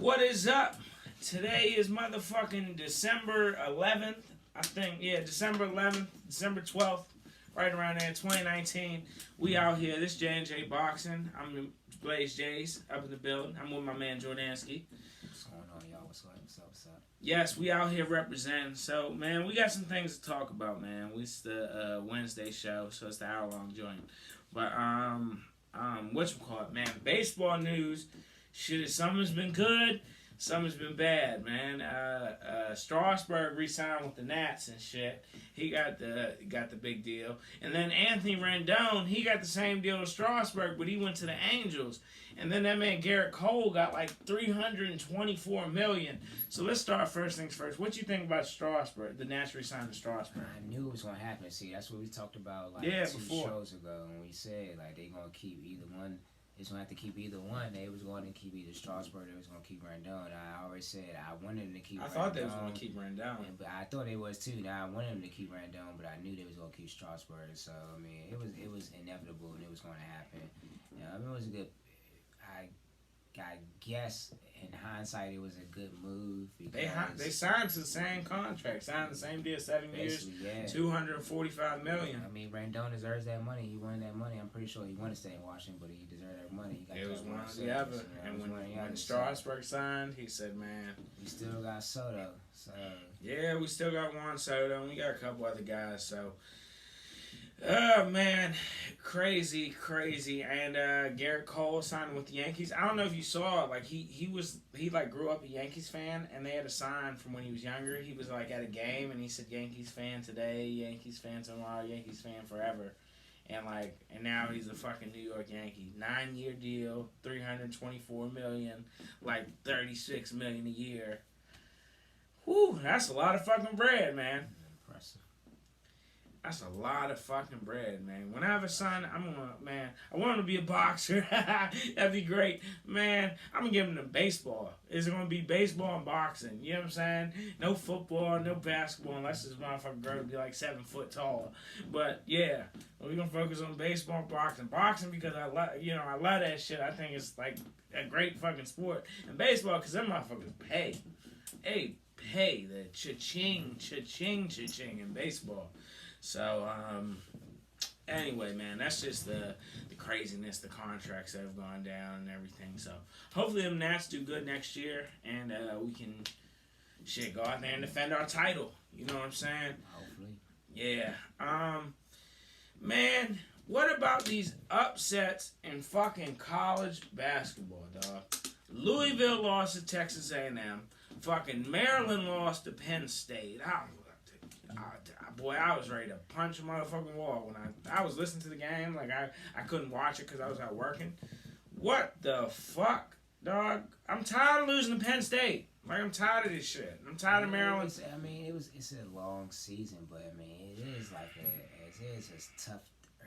What is up? Today is motherfucking December 11th. I think, yeah, December 11th, December 12th, right around there, 2019. We out here. This J&J Boxing. I'm Blaze Jays up in the building. I'm with my man Jordansky. What's going on, y'all? What's up? What's up? What's up? Yes, we out here representing. So, man, we got some things to talk about, man. It's the Wednesday show, so it's the hour-long joint. But, whatchamacallit, man, baseball news. Shit, summer's been good. Summer's been bad, man. Strasburg re-signed with the Nats and shit. He got the big deal. And then Anthony Rendon, he got the same deal as Strasburg, but he went to the Angels. And then that man Garrett Cole got like $324 million. So let's start first things first. What you think about Strasburg? The Nats re-signed to Strasburg. I knew it was gonna happen. See, that's what we talked about like two shows ago when we said like they gonna keep either one. It's gonna have to keep either one. They was going to keep either Strasburg. They was gonna keep Rendon. I always said I wanted them to keep. I thought they was gonna keep Rendon, but I thought they was too. Now I wanted them to keep Rendon, but I knew they was gonna keep Strasburg. So I mean, it was inevitable and it was gonna happen. I mean, it was a good. I guess in hindsight it was a good move because they signed to the same contract, signed the same deal, 7 years, yeah. $245 million. I mean, Rendon deserves that money. He wanted that money. I'm pretty sure he wanted to stay in Washington, but he deserved that money. He got it was one or the other. And when Strasburg signed, he said, "Man, we still got Soto." So yeah, we still got Juan Soto, and we got a couple other guys. So. Oh man, crazy, and Garrett Cole signed with the Yankees. I don't know if you saw, like he grew up a Yankees fan, and they had a sign from when he was younger. He was like at a game, and he said Yankees fan today, Yankees fan tomorrow, Yankees fan forever, and now he's a fucking New York Yankee. 9-year deal, $324 million, like $36 million a year. Whew, that's a lot of fucking bread, man. Impressive. That's a lot of fucking bread, man. When I have a son, I want him to be a boxer. That'd be great. Man, I'm going to give him the baseball. It's going to be baseball and boxing. You know what I'm saying? No football, no basketball, unless this motherfucker grow to be like 7 foot tall. But, yeah, we're going to focus on baseball and boxing. Boxing because I love that shit. I think it's like a great fucking sport. And baseball because them motherfuckers pay. Hey, pay the cha-ching in baseball. So, anyway, man, that's just the craziness, the contracts that have gone down and everything. So, hopefully them Nats do good next year, and we can, go out there and defend our title. You know what I'm saying? Hopefully. Yeah. Man, what about these upsets in fucking college basketball, dog? Louisville lost to Texas A&M. Fucking Maryland lost to Penn State. Boy, I was ready to punch a motherfucking wall when I was listening to the game. Like, I couldn't watch it because I was out working. What the fuck, dog? I'm tired of losing to Penn State. Like, I'm tired of this shit. I'm tired of Maryland. It's a long season, but, it is like it is a tough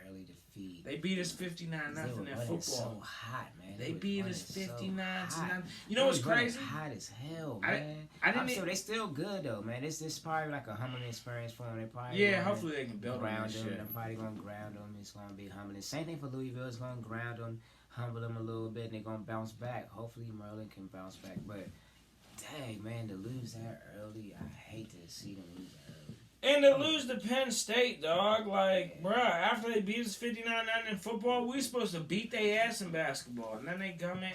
early defeat. They beat us 59-0 in football. So hot, man. They beat us 59-0. So You know what's crazy? Hot as hell, man. I'm sure they still good though, man. This is probably like a humbling experience for them. They probably hopefully they can build around them. Shit. They're probably gonna ground them. It's gonna be humbling. Same thing for Louisville. It's gonna ground them, humble them a little bit, and they're gonna bounce back. Hopefully Maryland can bounce back. But dang, man, to lose that early, I hate to see them lose that early. And to lose to Penn State, dog, like, bruh, after they beat us 59-9 in football, we supposed to beat their ass in basketball. And then they come in,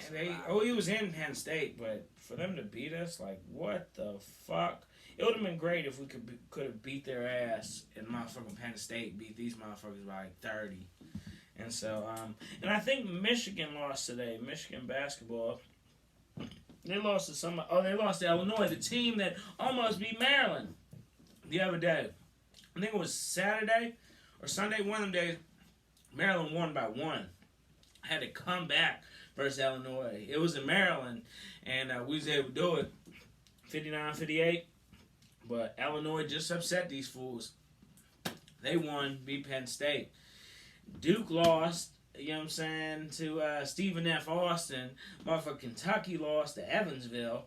he was in Penn State, but for them to beat us, like, what the fuck? It would have been great if we could have beat their ass in motherfucking Penn State, beat these motherfuckers by like 30. And so, and I think Michigan lost today, Michigan basketball. They lost to Illinois, the team that almost beat Maryland. The other day, I think it was Saturday or Sunday, one of them days, Maryland won by 1. Had to come back versus Illinois. It was in Maryland, and we was able to do it 59-58. But Illinois just upset these fools. They won, beat Penn State. Duke lost, you know what I'm saying, to Stephen F. Austin. Motherfucking Kentucky lost to Evansville.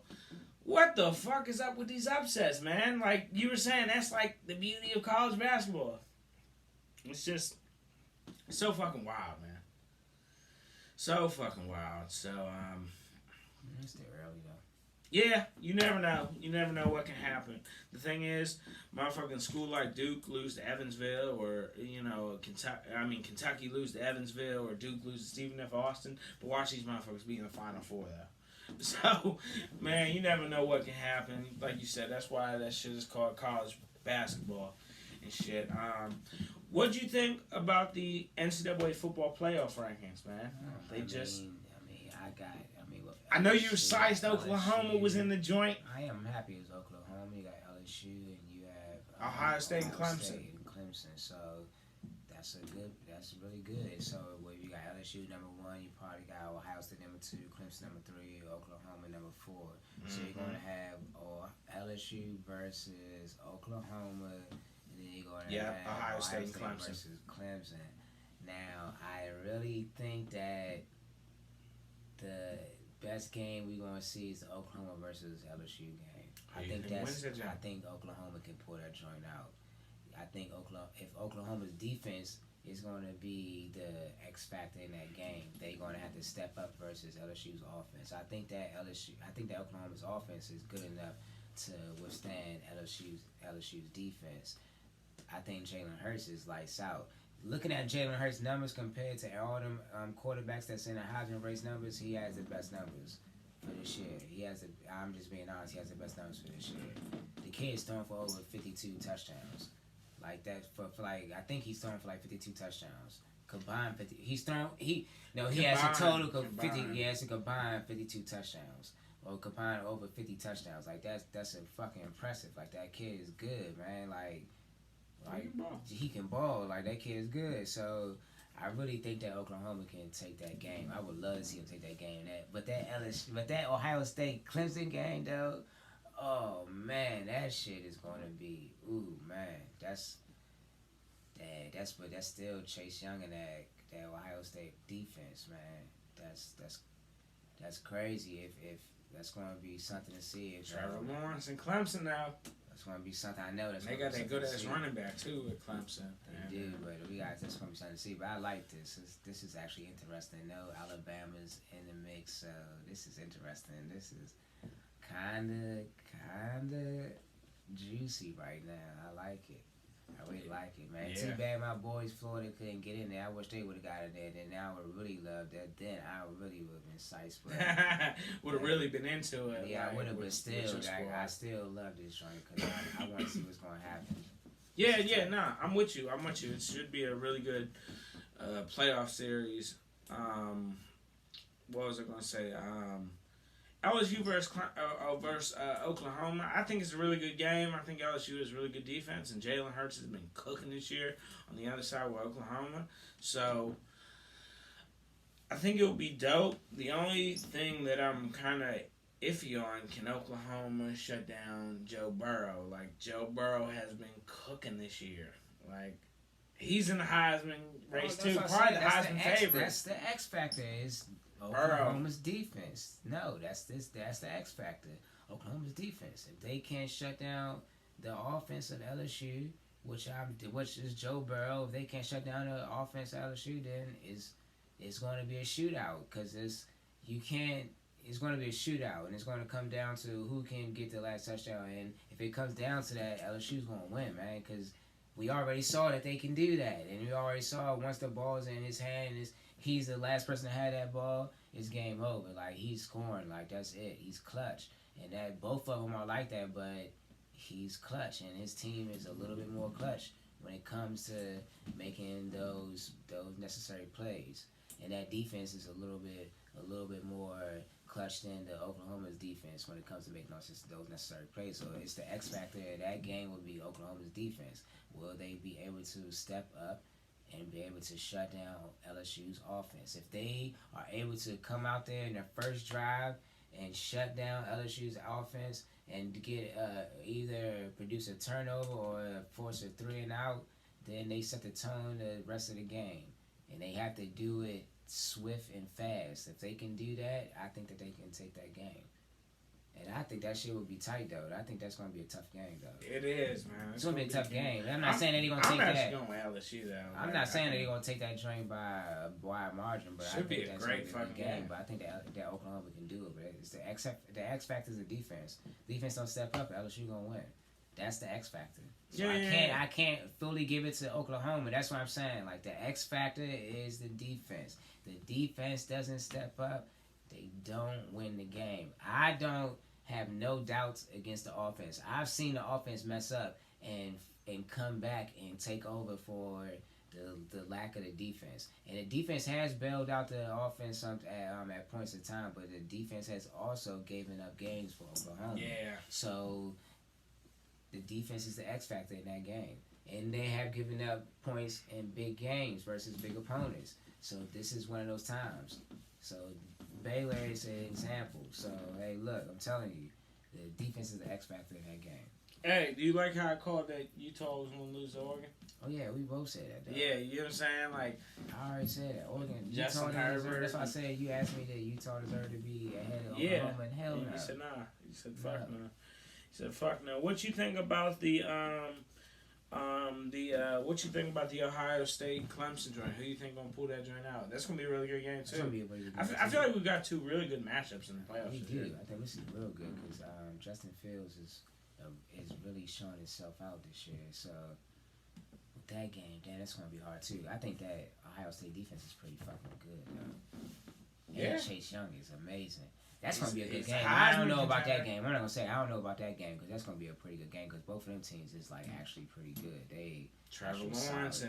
What the fuck is up with these upsets, man? Like you were saying, that's like the beauty of college basketball. It's just so fucking wild, man. So fucking wild. So, It's still early though. Yeah, you never know. You never know what can happen. The thing is, motherfucking school like Duke lose to Evansville, or Kentucky lose to Evansville, or Duke lose to Stephen F. Austin. But watch these motherfuckers be in the Final Four though. So, man, you never know what can happen. Like you said, that's why that shit is called college basketball and shit. What do you think about the NCAA football playoff rankings, man? They just. I know you sized Oklahoma LSU. was in the joint. I am happy as Oklahoma. You got LSU and you have Ohio State and Clemson. So that's really good. So you got LSU number 1, you probably got Ohio State number 2, Clemson number 3, Oklahoma number 4. Mm-hmm. So you're gonna have LSU versus Oklahoma, and then you're gonna have Ohio State versus Clemson. Now I really think that the best game we're gonna see is the Oklahoma versus LSU game. I think Oklahoma can pull that joint out. I think if Oklahoma's defense is gonna be the X factor in that game, they're gonna have to step up versus LSU's offense. I think that Oklahoma's offense is good enough to withstand LSU's defense. I think Jalen Hurts is lights out. Looking at Jalen Hurts' numbers compared to all them quarterbacks that's in the Heisman race numbers, he has the best numbers for this year. I'm just being honest, he has the best numbers for this year. The kid's thrown for over 52 touchdowns. Like that for like I think he's thrown for like 52 touchdowns. Combined 50. He has a total of 50. He has a combined 52 touchdowns. Or combined over 50 touchdowns. Like that's a fucking impressive. Like that kid is good, man. Like he can ball. Like that kid is good. So I really think that Oklahoma can take that game. I would love to see him take that game. But that Ohio State Clemson game though, oh man, that shit is gonna be that's still Chase Young and that Ohio State defense, man. That's crazy. If that's gonna be something to see. Trevor Lawrence and Clemson now. That's gonna be something I know. They got that good ass running back too with Clemson. They do, but that's gonna be something to see. But I like this. This is actually interesting. No, Alabama's in the mix, so this is interesting. This is kinda juicy right now. I like it. I really like it, man. Yeah. Too bad my boys Florida couldn't get in there. I wish they would have got in there. Then I would really love that. Then I really would have been psyched. Would have really been into it. Yeah, I would have, but still, I still love this joint because I want to see what's going to happen. Yeah, nah, I'm with you. It should be a really good playoff series. What was I going to say? LSU versus Oklahoma. I think it's a really good game. I think LSU is really good defense, and Jalen Hurts has been cooking this year on the other side with Oklahoma. So I think it'll be dope. The only thing that I'm kind of iffy on, can Oklahoma shut down Joe Burrow? Like, Joe Burrow has been cooking this year. Like, he's in the Heisman race too. Probably the Heisman favorite. That's the X factor is Oklahoma's defense. No, that's the X factor. Oklahoma's defense. If they can't shut down the offense of LSU, which is Joe Burrow, if they can't shut down the offense of LSU, then it's going to be a shootout because it's going to be a shootout, and it's going to come down to who can get the last touchdown. And if it comes down to that, LSU's going to win, man, because we already saw that they can do that, and we already saw once the ball's in his hand, he's the last person to have that ball, it's game over. Like, he's scoring. Like, that's it. He's clutch. And that both of them are like that, but he's clutch, and his team is a little bit more clutch when it comes to making those necessary plays. And that defense is a little bit more clutch than the Oklahoma's defense when it comes to making those necessary plays. So it's the X factor of that game will be Oklahoma's defense. Will they be able to step up and be able to shut down LSU's offense? If they are able to come out there in their first drive and shut down LSU's offense and get either produce a turnover or force a 3 and out, then they set the tone the rest of the game. And they have to do it swift and fast. If they can do that, I think that they can take that game. And I think that shit would be tight though. I think that's gonna be a tough game though. It is, man. It's gonna be a tough game. I'm not saying that they're gonna take I'm that. actually going with LSU though. I'm not saying that they're gonna take that joint by a wide margin, but I think that's gonna be a good game. But I think that Oklahoma can do it. But it's the X factor is the defense. Defense don't step up, LSU gonna win. That's the X factor. So I can't fully give it to Oklahoma. That's what I'm saying. Like the X factor is the defense. The defense doesn't step up, they don't win the game. I don't have no doubts against the offense. I've seen the offense mess up and come back and take over for the lack of the defense. And the defense has bailed out the offense at points of time, but the defense has also given up games for Oklahoma. Yeah. So the defense is the X factor in that game. And they have given up points in big games versus big opponents. So this is one of those times. So Baylor is an example. So, hey, look, I'm telling you, the defense is the X factor in that game. Hey, do you like how I called that Utah was going to lose to Oregon? Oh, yeah, we both said that, though. Yeah, you know what I'm saying? Like, I already said that. Oregon, Justin Utah Herbert. That's why I said you asked me that Utah deserved to be ahead of Oklahoma, and hell no. You said nah. You said fuck no. You said fuck no. What you think about the what you think about the Ohio State Clemson joint? Who you think gonna pull that joint out? That's gonna be a really good game too. I feel like we got two really good matchups in the playoffs. We do. I think this is real good because Justin Fields is really showing himself out this year. So with that game, damn, it's gonna be hard too. I think that Ohio State defense is pretty fucking good. Yeah. Chase Young is amazing. That's going to be a good game. I don't know about that game. I'm not going to say I don't know about that game because that's going to be a pretty good game because both of them teams is like actually pretty good. They Trevor Lawrence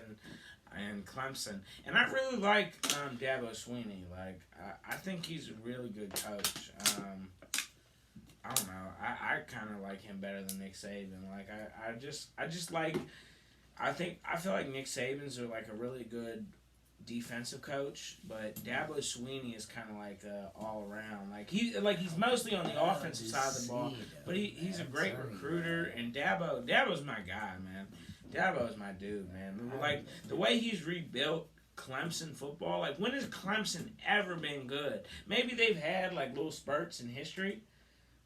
and Clemson. And I really like Dabo Swinney. Like, I think he's a really good coach. I don't know. I kind of like him better than Nick Saban. Like, I just like, I feel like Nick Saban's are like a really good defensive coach, but Dabo Swinney is kind of like all around. Like he's mostly on the offensive side of the ball, but he's a great recruiter. And Dabo's my guy, man. Dabo's my dude, man. Like the way he's rebuilt Clemson football. Like when has Clemson ever been good? Maybe they've had like little spurts in history,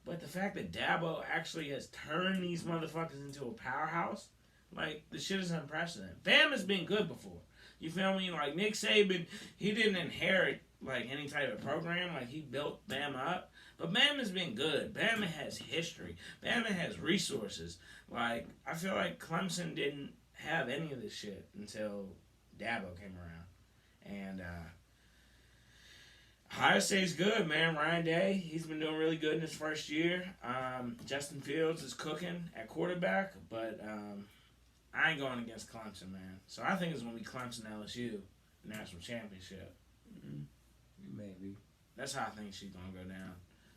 but the fact that Dabo actually has turned these motherfuckers into a powerhouse, like the shit is unprecedented. Bama's been good before. You feel me? Like, Nick Saban, he didn't inherit, like, any type of program. Like, he built Bama up. But Bama's been good. Bama has history. Bama has resources. Like, I feel like Clemson didn't have any of this shit until Dabo came around. And, Ohio State's good, man. Ryan Day, he's been doing really good in his first year. Justin Fields is cooking at quarterback. But, I ain't going against Clemson, man. So I think it's going to be Clemson LSU national championship. Mm-hmm. Maybe. That's how I think she's going to go down.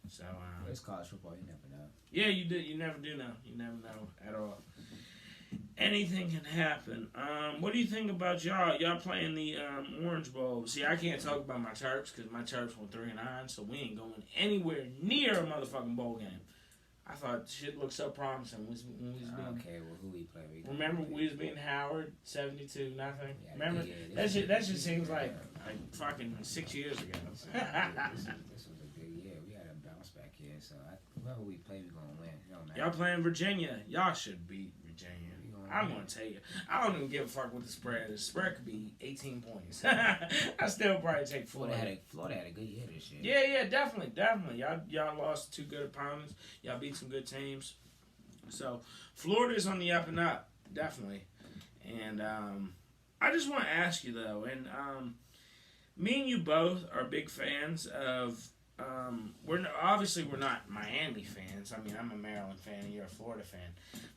So it's college football. You never know. Yeah, you do. You never do know. You never know at all. Anything can happen. What do you think about y'all? Y'all playing the Orange Bowl. See, I can't talk about my Terps because my Terps went 3-9, so we ain't going anywhere near a motherfucking bowl game. I thought shit looked so promising when we was being. Okay, well, who we play? Remember we was beating Howard 72-0. Remember that shit seems like fucking 6 years ago. This was a good year. We had a bounce back year, so whoever we play, we gonna win. It don't matter. Y'all playing Virginia? Y'all should beat Virginia. I'm gonna tell you, I don't even give a fuck with the spread. The spread could be 18 points. I still probably take Florida. Florida had a good year this year. Yeah, definitely. Y'all lost two good opponents. Y'all beat some good teams. So Florida's on the up and up, definitely. And I just want to ask you though, and me and you both are big fans of. We're not Miami fans. I mean, I'm a Maryland fan and you're a Florida fan.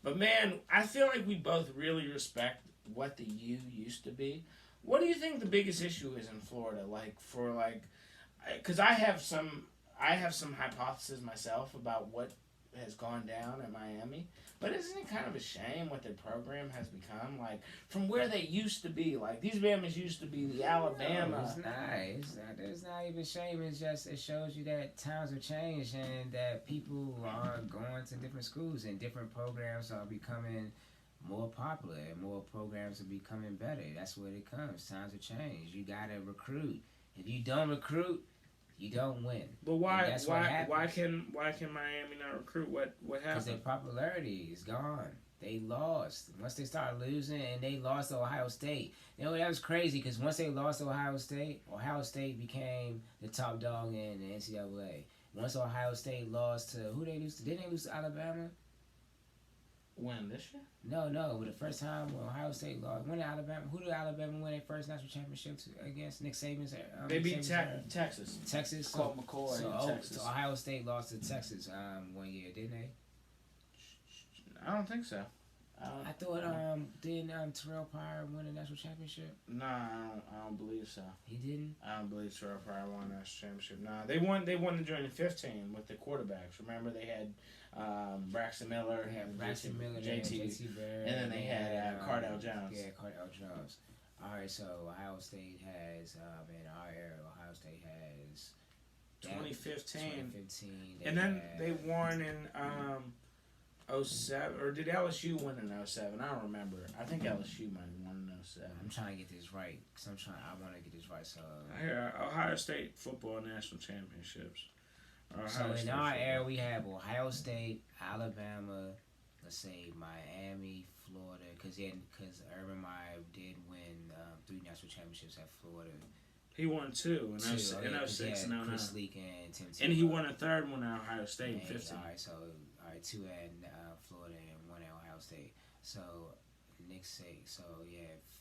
But man, I feel like we both really respect what the U used to be. What do you think the biggest issue is in Florida? Because I have some hypotheses myself about what has gone down at Miami. But isn't it kind of a shame what their program has become? Like, from where they used to be. Like, these Bamas used to be the Alabama. No, it's not. It's not even shame. It's just, it shows you that times have changed and that people are going to different schools and different programs are becoming more popular and more programs are becoming better. That's where it comes. Times have changed. You got to recruit. If you don't recruit, You don't win. But why can Miami not recruit? What Because happened? their popularity is gone. They lost. Once they started losing, and they lost to Ohio State. You know, that was crazy because once they lost to Ohio State became the top dog in the NCAA. Once Ohio State lost to, who they lose to? Didn't they lose to Alabama? When, this year? No. The first time when Ohio State lost, when did Alabama? Who did Alabama win their first national championship against? Nick Saban's. They beat Saban's Texas. Texas. Colt McCoy in Texas. So Ohio State lost to Texas 1 year, didn't they? I don't think so. I thought didn't Terrell Pryor win a national championship? No, I don't believe so. He didn't. I don't believe Terrell Pryor won a national championship. No, they won the Journey 15 with the quarterbacks. Remember they had Braxton Miller, JT Barrett, and then they had Cardell Jones. Yeah, Cardell Jones. All right, so Ohio State has in our era, Ohio State has 2015, and then they won in 07, or did LSU win in 07? I don't remember. I think LSU might have won in 07. I'm trying to get this right because I want to get this right. So Ohio State football national championships. So in our era, we have Ohio State, Alabama, let's say Miami, Florida, because Urban Meyer did win 3 national championships at Florida. He won 2 in 06 and 09. Chris Leak and Tim Tebow. And he won a 3rd one at Ohio State in 15. All right, 2 at Florida and 1 at Ohio State. So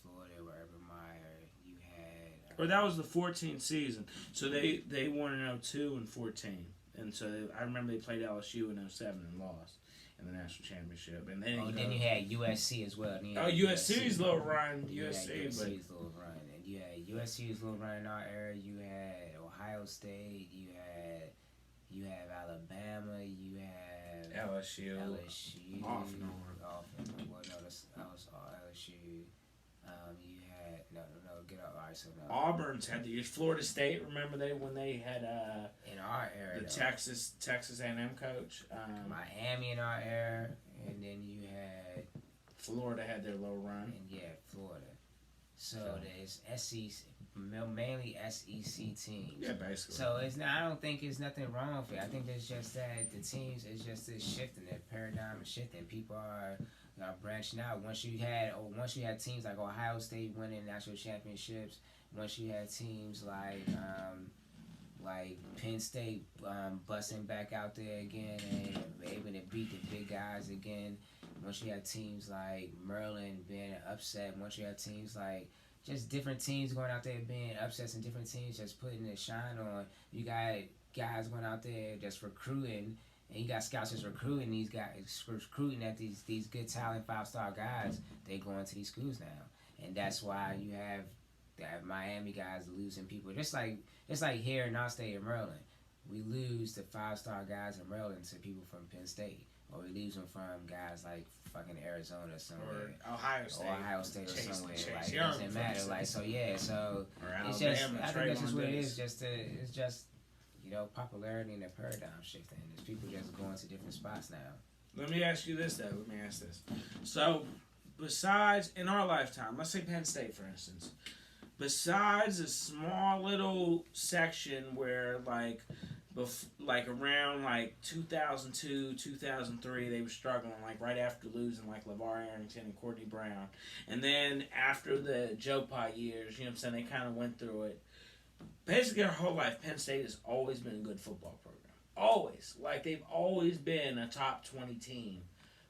Florida with Urban Meyer, you had. Or that was the 14th season. So they won in 02 and 14. And so I remember they played LSU in 07 and lost in the national championship. And then you had USC as well. USC's little run. USC's little run. And you had USC's little run in our era. You had Ohio State. You have Alabama. You have LSU. Off and on. Well, no, that was all LSU. You had get up. All right, so no. Auburn's had the Florida State. Remember when they had in our era the Texas A&M coach. Miami in our era, and then you had Florida had their little run. And Florida. So there's SEC, mainly SEC teams. Yeah, basically. So I don't think there's nothing wrong with it. I think it's just that the teams is just this shifting, that paradigm is shifting. People are branching out. Once you had teams like Ohio State winning national championships, once you had teams like Penn State busting back out there again and able to beat the big guys again. Once you had teams like Maryland being upset, once you had teams like just different teams going out there being upsets and different teams just putting a shine on. You got guys going out there just recruiting, and you got scouts just recruiting these guys, recruiting at these good talent 5-star guys. They go into these schools now, and that's why you have Miami guys losing people. Just like here in our state of Maryland, we lose the 5-star guys in Maryland to people from Penn State. Or we lose them from guys like fucking Arizona somewhere. Or Ohio State. Or somewhere. Like, it doesn't matter. Like, so it's just, I think that's just what it is. It's just, popularity and the paradigm shifting. There's people just going to different spots now. Let me ask you this, though. So, besides, in our lifetime, let's say Penn State, for instance, besides a small little section where, around 2002, 2003, they were struggling, right after losing LeVar Arrington and Courtney Brown. And then after the Joe Pye years, they kind of went through it. Basically, our whole life, Penn State has always been a good football program. Always. They've always been a top 20 team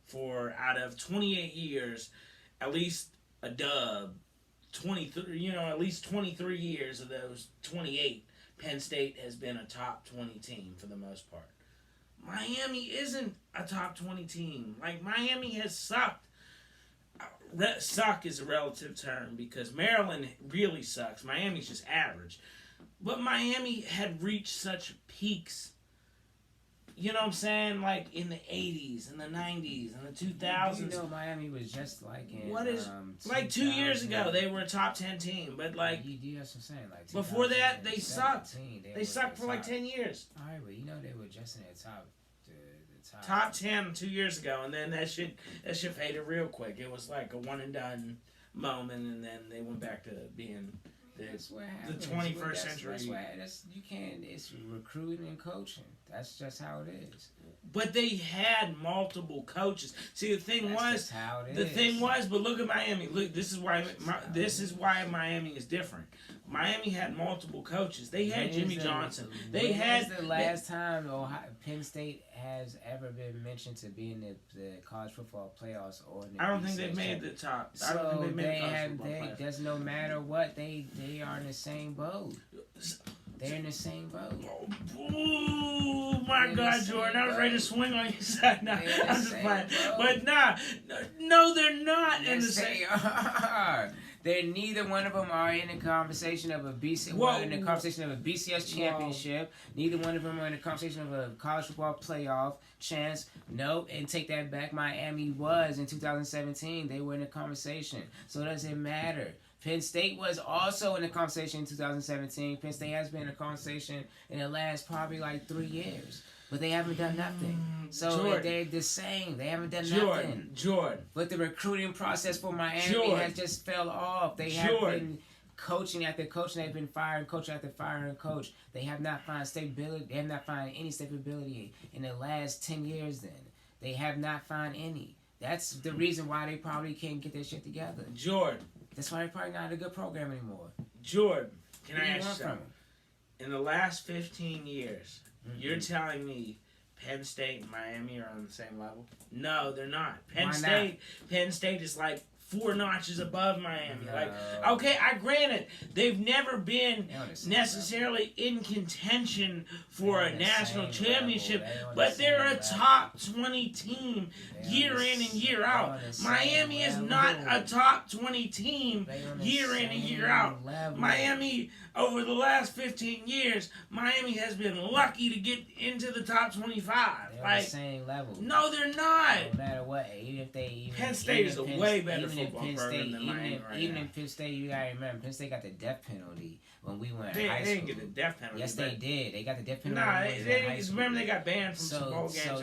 for, out of 28 years, at least a dub. 23, at least 23 years of those 28. Penn State has been a top 20 team for the most part. Miami isn't a top 20 team. Miami has sucked. Suck is a relative term because Maryland really sucks. Miami's just average. But Miami had reached such peaks. You know what I'm saying? In the 80s, and the 90s, and the 2000s. Miami was just in... What is... 2 years ago, they were a top 10 team, but You that's what I'm saying. Before that, they sucked. They sucked for 10 years. All right, but they were just in the top... Top 10 2 years ago, and then that shit faded real quick. It was a one-and-done moment, and then they went back to being... That's what the happens. 21st century. You can't. It's recruiting and coaching. That's just how it is. But they had multiple coaches. See, the thing That's was, just how it the is. thing was, but look at Miami. Look, this is why Miami is different. Miami had multiple coaches. They had Jimmy Johnson. They had the last time Penn State has ever been mentioned to be in the college football playoffs or in the I don't think they've BCS made the top. I So don't think they've made the college football playoffs. Does no matter what they are in the same boat. They're in the same boat. Oh my God, Jordan! I was ready to swing on your side. Now I'm just playing, but no, they're not in the same. They are. They're neither one of them are in the conversation of a BCS championship. Neither one of them are in the conversation of a college football playoff chance. No, and take that back. Miami was in 2017. They were in the conversation, so it doesn't matter. Penn State was also in the conversation in 2017. Penn State has been in the conversation in the last probably like 3 years. But they haven't done nothing. So Jordan. they're the same. They haven't done nothing. Jordan. But the recruiting process for Miami has just fell off. They have been coaching after coaching. They've been firing coach after firing coach. They have not found stability. They have not found any stability in the last 10 years then. They have not found any. That's the reason why they probably can't get their shit together. Jordan. That's why they're probably not a good program anymore. Jordan, can I ask you something? In the last 15 years, you're telling me Penn State and Miami are on the same level? No, they're not. Penn State is like 4 notches above Miami. No. Like, okay, granted they've never been necessarily in contention for a national championship, but they're a top 20 team year in and year out. Miami is not a top 20 team year in and year out. Miami, over the last 15 years, Miami has been lucky to get into the top 25. They're like, on the same level. No, they're not. No matter what, Penn State is a way better football program than Miami right Even now. in Penn State, you gotta remember, Penn State got the death penalty when we were in They high school. didn't get the death penalty. Yes, they did. They got the death penalty. Nah, when we was in high school. remember they got banned from some bowl games.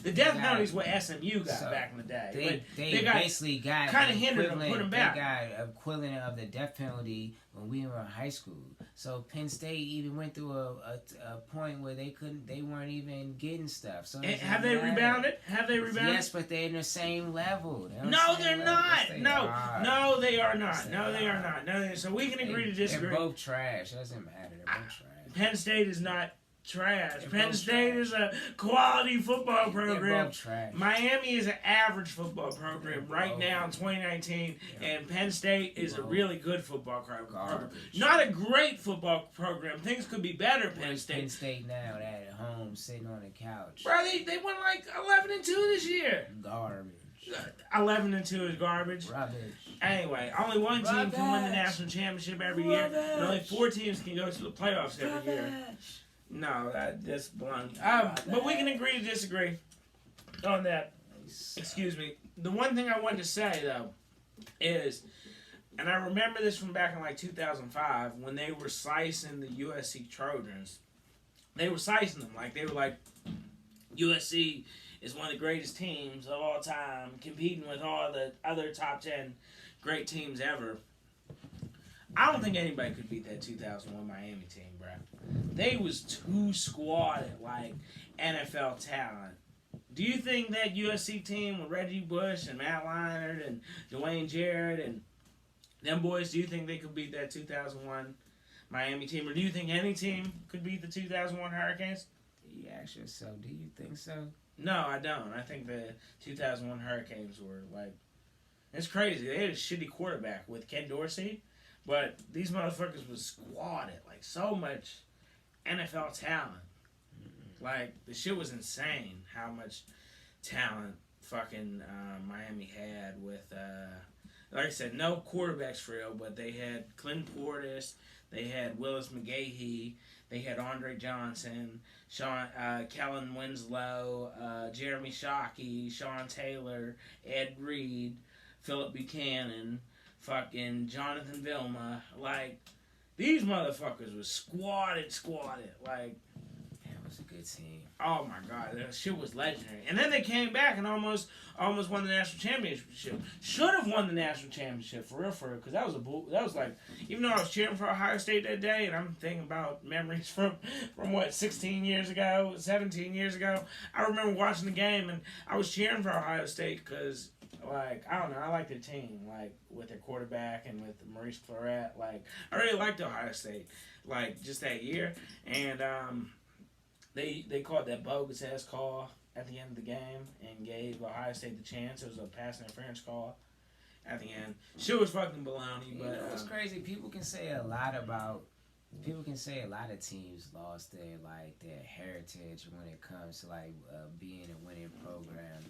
The death penalty is what SMU got back in the day. They basically got kind of hindered them, put them back. They got equivalent of the death penalty when we were in high school. So Penn State even went through a point where they weren't even getting stuff. So have they rebounded? Yes, but they're in the same level. No, they're not. No, they are not. No, they are not. So we can agree to disagree. They're both trash. It doesn't matter. They're both trash. Penn State is not trash. Penn State is a quality football program. They're both trash. Miami is an average football program right now in 2019, and Penn State is a really good football program. Not a great football program. Things could be better. Penn State. Penn State now at home sitting on the couch. Bro, they won like 11-2 this year. Garbage. 11-2 is garbage. Rubbish. Anyway, only one team can win the national championship every year, and only 4 teams can go to the playoffs every year. No, that's blunt. But we can agree to disagree on that. Excuse me. The one thing I wanted to say, though, is, and I remember this from back in like 2005, when they were slicing the USC Trojans. They were slicing them. Like, they were like, USC is one of the greatest teams of all time, competing with all the other top 10 great teams ever. I don't think anybody could beat that 2001 Miami team, bro. They was too squatted, like NFL talent. Do you think that USC team with Reggie Bush and Matt Leinart and Dwayne Jarrett and them boys, do you think they could beat that 2001 Miami team? Or do you think any team could beat the 2001 Hurricanes? You ask yourself, do you think so? No, I don't. I think the 2001 Hurricanes were like... It's crazy. They had a shitty quarterback with Ken Dorsey. But these motherfuckers was squatted. Like, so much NFL talent. Like, the shit was insane how much talent fucking Miami had with, like I said, no quarterbacks for real, but they had Clinton Portis, they had Willis McGahee, they had Andre Johnson, Kellen Winslow, Jeremy Shockey, Sean Taylor, Ed Reed, Philip Buchanan, fucking Jonathan Vilma. Like, these motherfuckers was squatted. Like, was a good team. Oh my God, that shit was legendary. And then they came back and almost won the national championship. Should have won the national championship for real, because that was like, even though I was cheering for Ohio State that day, and I'm thinking about memories from what 16 years ago, 17 years ago. I remember watching the game and I was cheering for Ohio State because, like, I don't know, I like their team, like with their quarterback and with Maurice Clarett. Like, I really liked Ohio State, like just that year, and They called that bogus ass call at the end of the game and gave Ohio State the chance. It was a pass interference call at the end. Shit was fucking baloney, but it's crazy. People can say a lot of teams lost their heritage when it comes to being a winning program,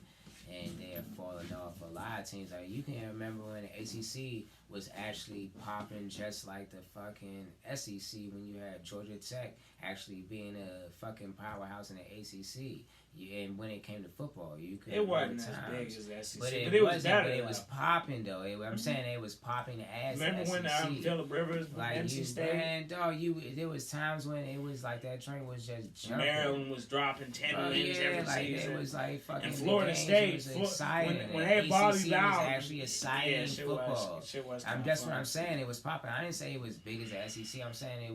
and they have fallen off. A lot of teams, like, you can remember when the ACC was actually popping just like the fucking SEC when you had Georgia Tech actually being a fucking powerhouse in the ACC. And when it came to football, you could. It wasn't as big as the SEC, but it was better. But it was popping though. I'm saying it was popping as. Remember the SEC. when Phillip Rivers, NC State? Man, dog, there was times when it was like that train was just jumping. Maryland was dropping 10 wins every season. It was like fucking. And Florida State was exciting. When they had Bobby ACC Bowden, was actually exciting football. That's what I'm saying. It was popping. I didn't say it was big as the SEC. I'm saying it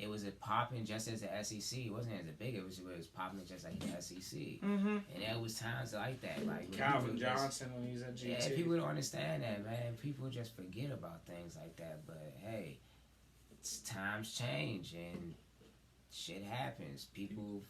was popping just as the SEC. It wasn't as big. It was popping just like the SEC. Mm-hmm. And there was times like that, like Calvin Johnson when he was at GT. Yeah, people don't understand that, man. People just forget about things like that. But hey, times change and shit happens. People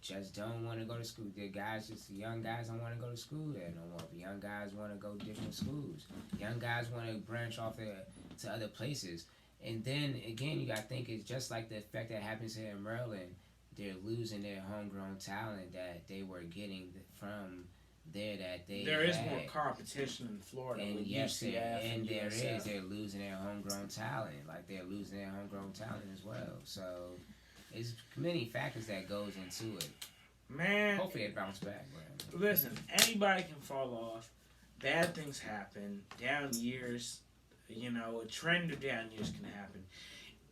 just don't want to go to school. The young guys don't want to go to school there no more. The young guys want to go different schools. Young guys want to branch off to other places. And then again, you got to think it's just like the effect that happens here in Maryland. They're losing their homegrown talent that they were getting from there that they There is had. more competition in Florida And with yes, UCF and there USF. is. They're losing their homegrown talent. Like, they're losing their homegrown talent as well. So, there's many factors that goes into it. Man. Hopefully it bounce back, bro. Listen, anybody can fall off. Bad things happen. Down years, a trend of down years can happen.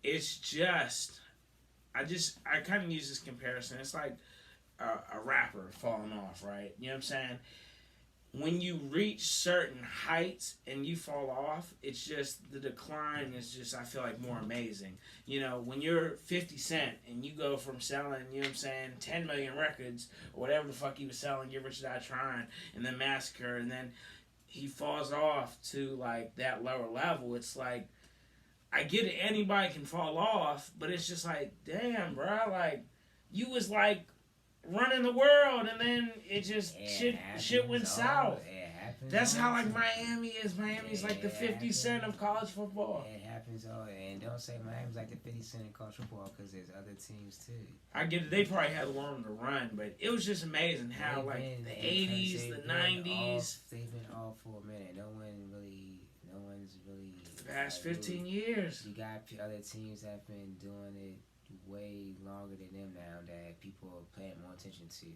It's just, I kind of use this comparison. It's like a rapper falling off, right? You know what I'm saying? When you reach certain heights and you fall off, it's just, the decline is just, I feel like, more amazing. When you're 50 Cent and you go from selling, 10 million records, or whatever the fuck he was selling, Get Rich or Die Trying, and then Massacre, and then he falls off to, like, that lower level. It's like, I get it, anybody can fall off, but it's just like, damn, bro, like, you was, like, running the world, and then it just, shit went south. That's how, like, Miami is. Miami's like the 50 Cent of college football. It happens all, and don't say Miami's like the 50 Cent of college football, because there's other teams, too. I get it. They probably had one to run, but it was just amazing how, the 80s, the 90s. They've been off for a minute. No one's really... The past 15 years. You got other teams that have been doing it way longer than them now that people are paying more attention to.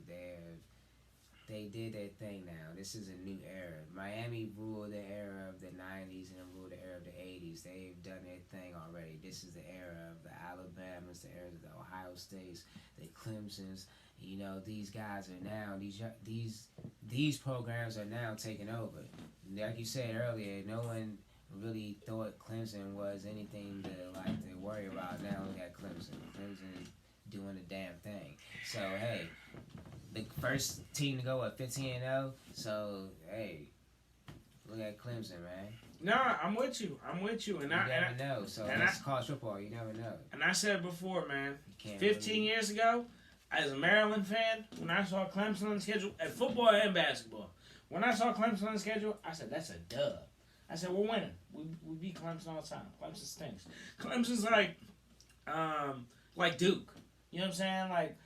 They did their thing now. This is a new era. Miami ruled the era of the 90s and ruled the era of the 80s. They've done their thing already. This is the era of the Alabamas, the era of the Ohio States, the Clemsons. These guys are now, these programs are now taking over. Like you said earlier, no one really thought Clemson was anything to worry about. Now look at Clemson. Clemson doing the damn thing. So hey, the first team to go at 15-0. So hey, look at Clemson, man. No, I'm with you. And you never know. So that's college football. You never know. And I said before, man. 15 really... years ago, as a Maryland fan, when I saw Clemson on the schedule at football and basketball, when I saw Clemson on the schedule, I said that's a dub. I said, we're winning. We beat Clemson all the time. Clemson stinks. Clemson's like Duke. You know what I'm saying? Like,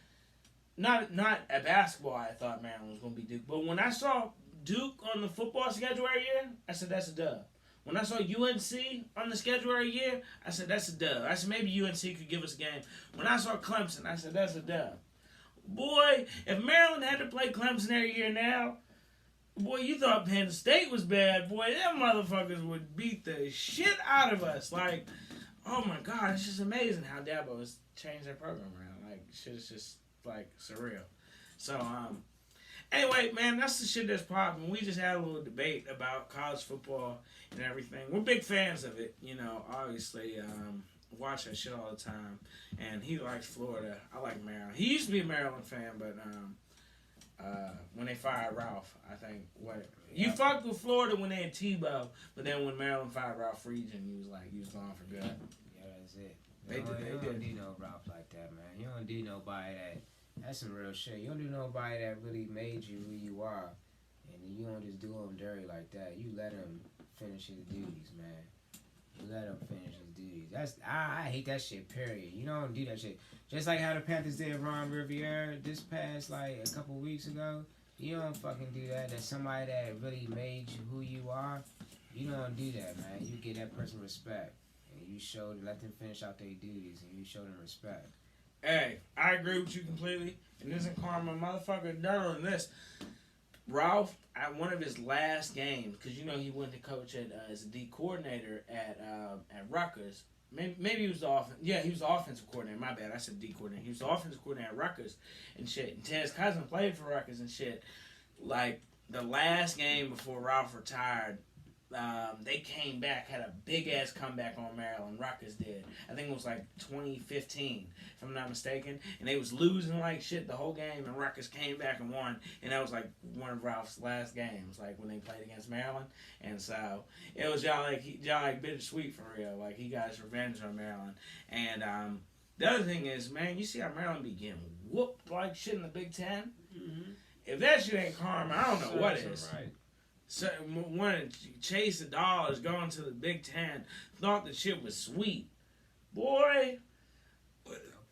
not at basketball I thought Maryland was going to be Duke. But when I saw Duke on the football schedule every year, I said, that's a dub. When I saw UNC on the schedule every year, I said, that's a dub. I said, maybe UNC could give us a game. When I saw Clemson, I said, that's a dub. Boy, if Maryland had to play Clemson every year now, boy, you thought Penn State was bad. Boy, them motherfuckers would beat the shit out of us. Like, oh my God, it's just amazing how Dabo has changed their program around. Like shit is just like surreal. So anyway, man, that's the shit that's popping. We just had a little debate about college football and everything. We're big fans of it, you know. Obviously, watch that shit all the time. And he likes Florida. I like Maryland. He used to be a Maryland fan, but when they fired Ralph, I think you fucked with Florida when they had Tebow, but then when Maryland fired Ralph Friedgen, he was gone for good. Yeah, that's it. They You did. don't do no Ralph like that, man. You don't do nobody that's some real shit. You don't do nobody that really made you who you are, and you don't just do them dirty like that. You let him finish his duties, man. You let him finish his duties. I hate that shit. Period. You don't do that shit. Just like how the Panthers did Ron Rivera this past like a couple weeks ago. You don't fucking do that. That's somebody that really made you who you are. You don't do that, man. You give that person respect, and you let them finish out their duties, and you show them respect. Hey, I agree with you completely. And isn't Karma motherfucker done on this? Ralph, at one of his last games, because you know he went to coach as a D coordinator at Rutgers. Maybe he was the he was the offensive coordinator. My bad, I said D coordinator. He was the offensive coordinator at Rutgers and shit. And his cousin played for Rutgers and shit. Like the last game before Ralph retired, they came back, had a big ass comeback on Maryland. Rutgers did. I think it was like 2015, if I'm not mistaken. And they was losing like shit the whole game, and Rutgers came back and won. And that was like one of Ralph's last games, like when they played against Maryland. And so it was y'all like bittersweet for real. Like he got his revenge on Maryland. And the other thing is, man, you see how Maryland be getting whooped like shit in the Big Ten. Mm-hmm. If that shit ain't karma, I don't know what is. Right. So, wanted to chase the dollars, going to the Big Ten, thought the shit was sweet. Boy,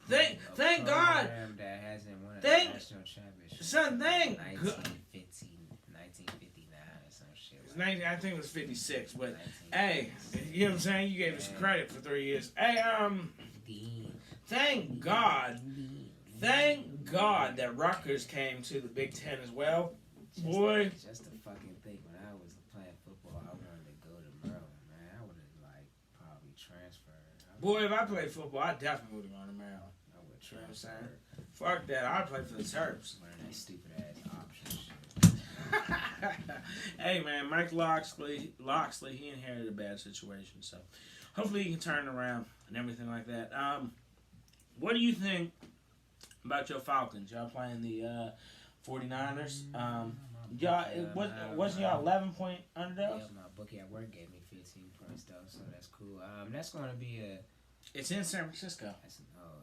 thank God. That hasn't won a national championship. Son, thank 1959 or some shit. I think it was 56, but hey, you know what I'm saying? You gave us credit for 3 years. Hey, thank God that Rutgers came to the Big Ten as well. Boy. Just a fucking thing. When I was playing football, I wanted to go to Maryland, man. I would have, like, probably transferred. Boy, if I played football, I definitely would have gone to Maryland. I would You know what I'm transfer. saying? Fuck that. I'd play for the Terps. One of that stupid ass option shit. Hey, man, Mike Loxley, he inherited a bad situation, so hopefully he can turn it around and everything like that. What do you think about your Falcons? Y'all playing the 49ers? Wasn't y'all 11-point underdogs? Yeah, my bookie at work gave me 15 points though, so that's cool. That's going to be It's in San Francisco.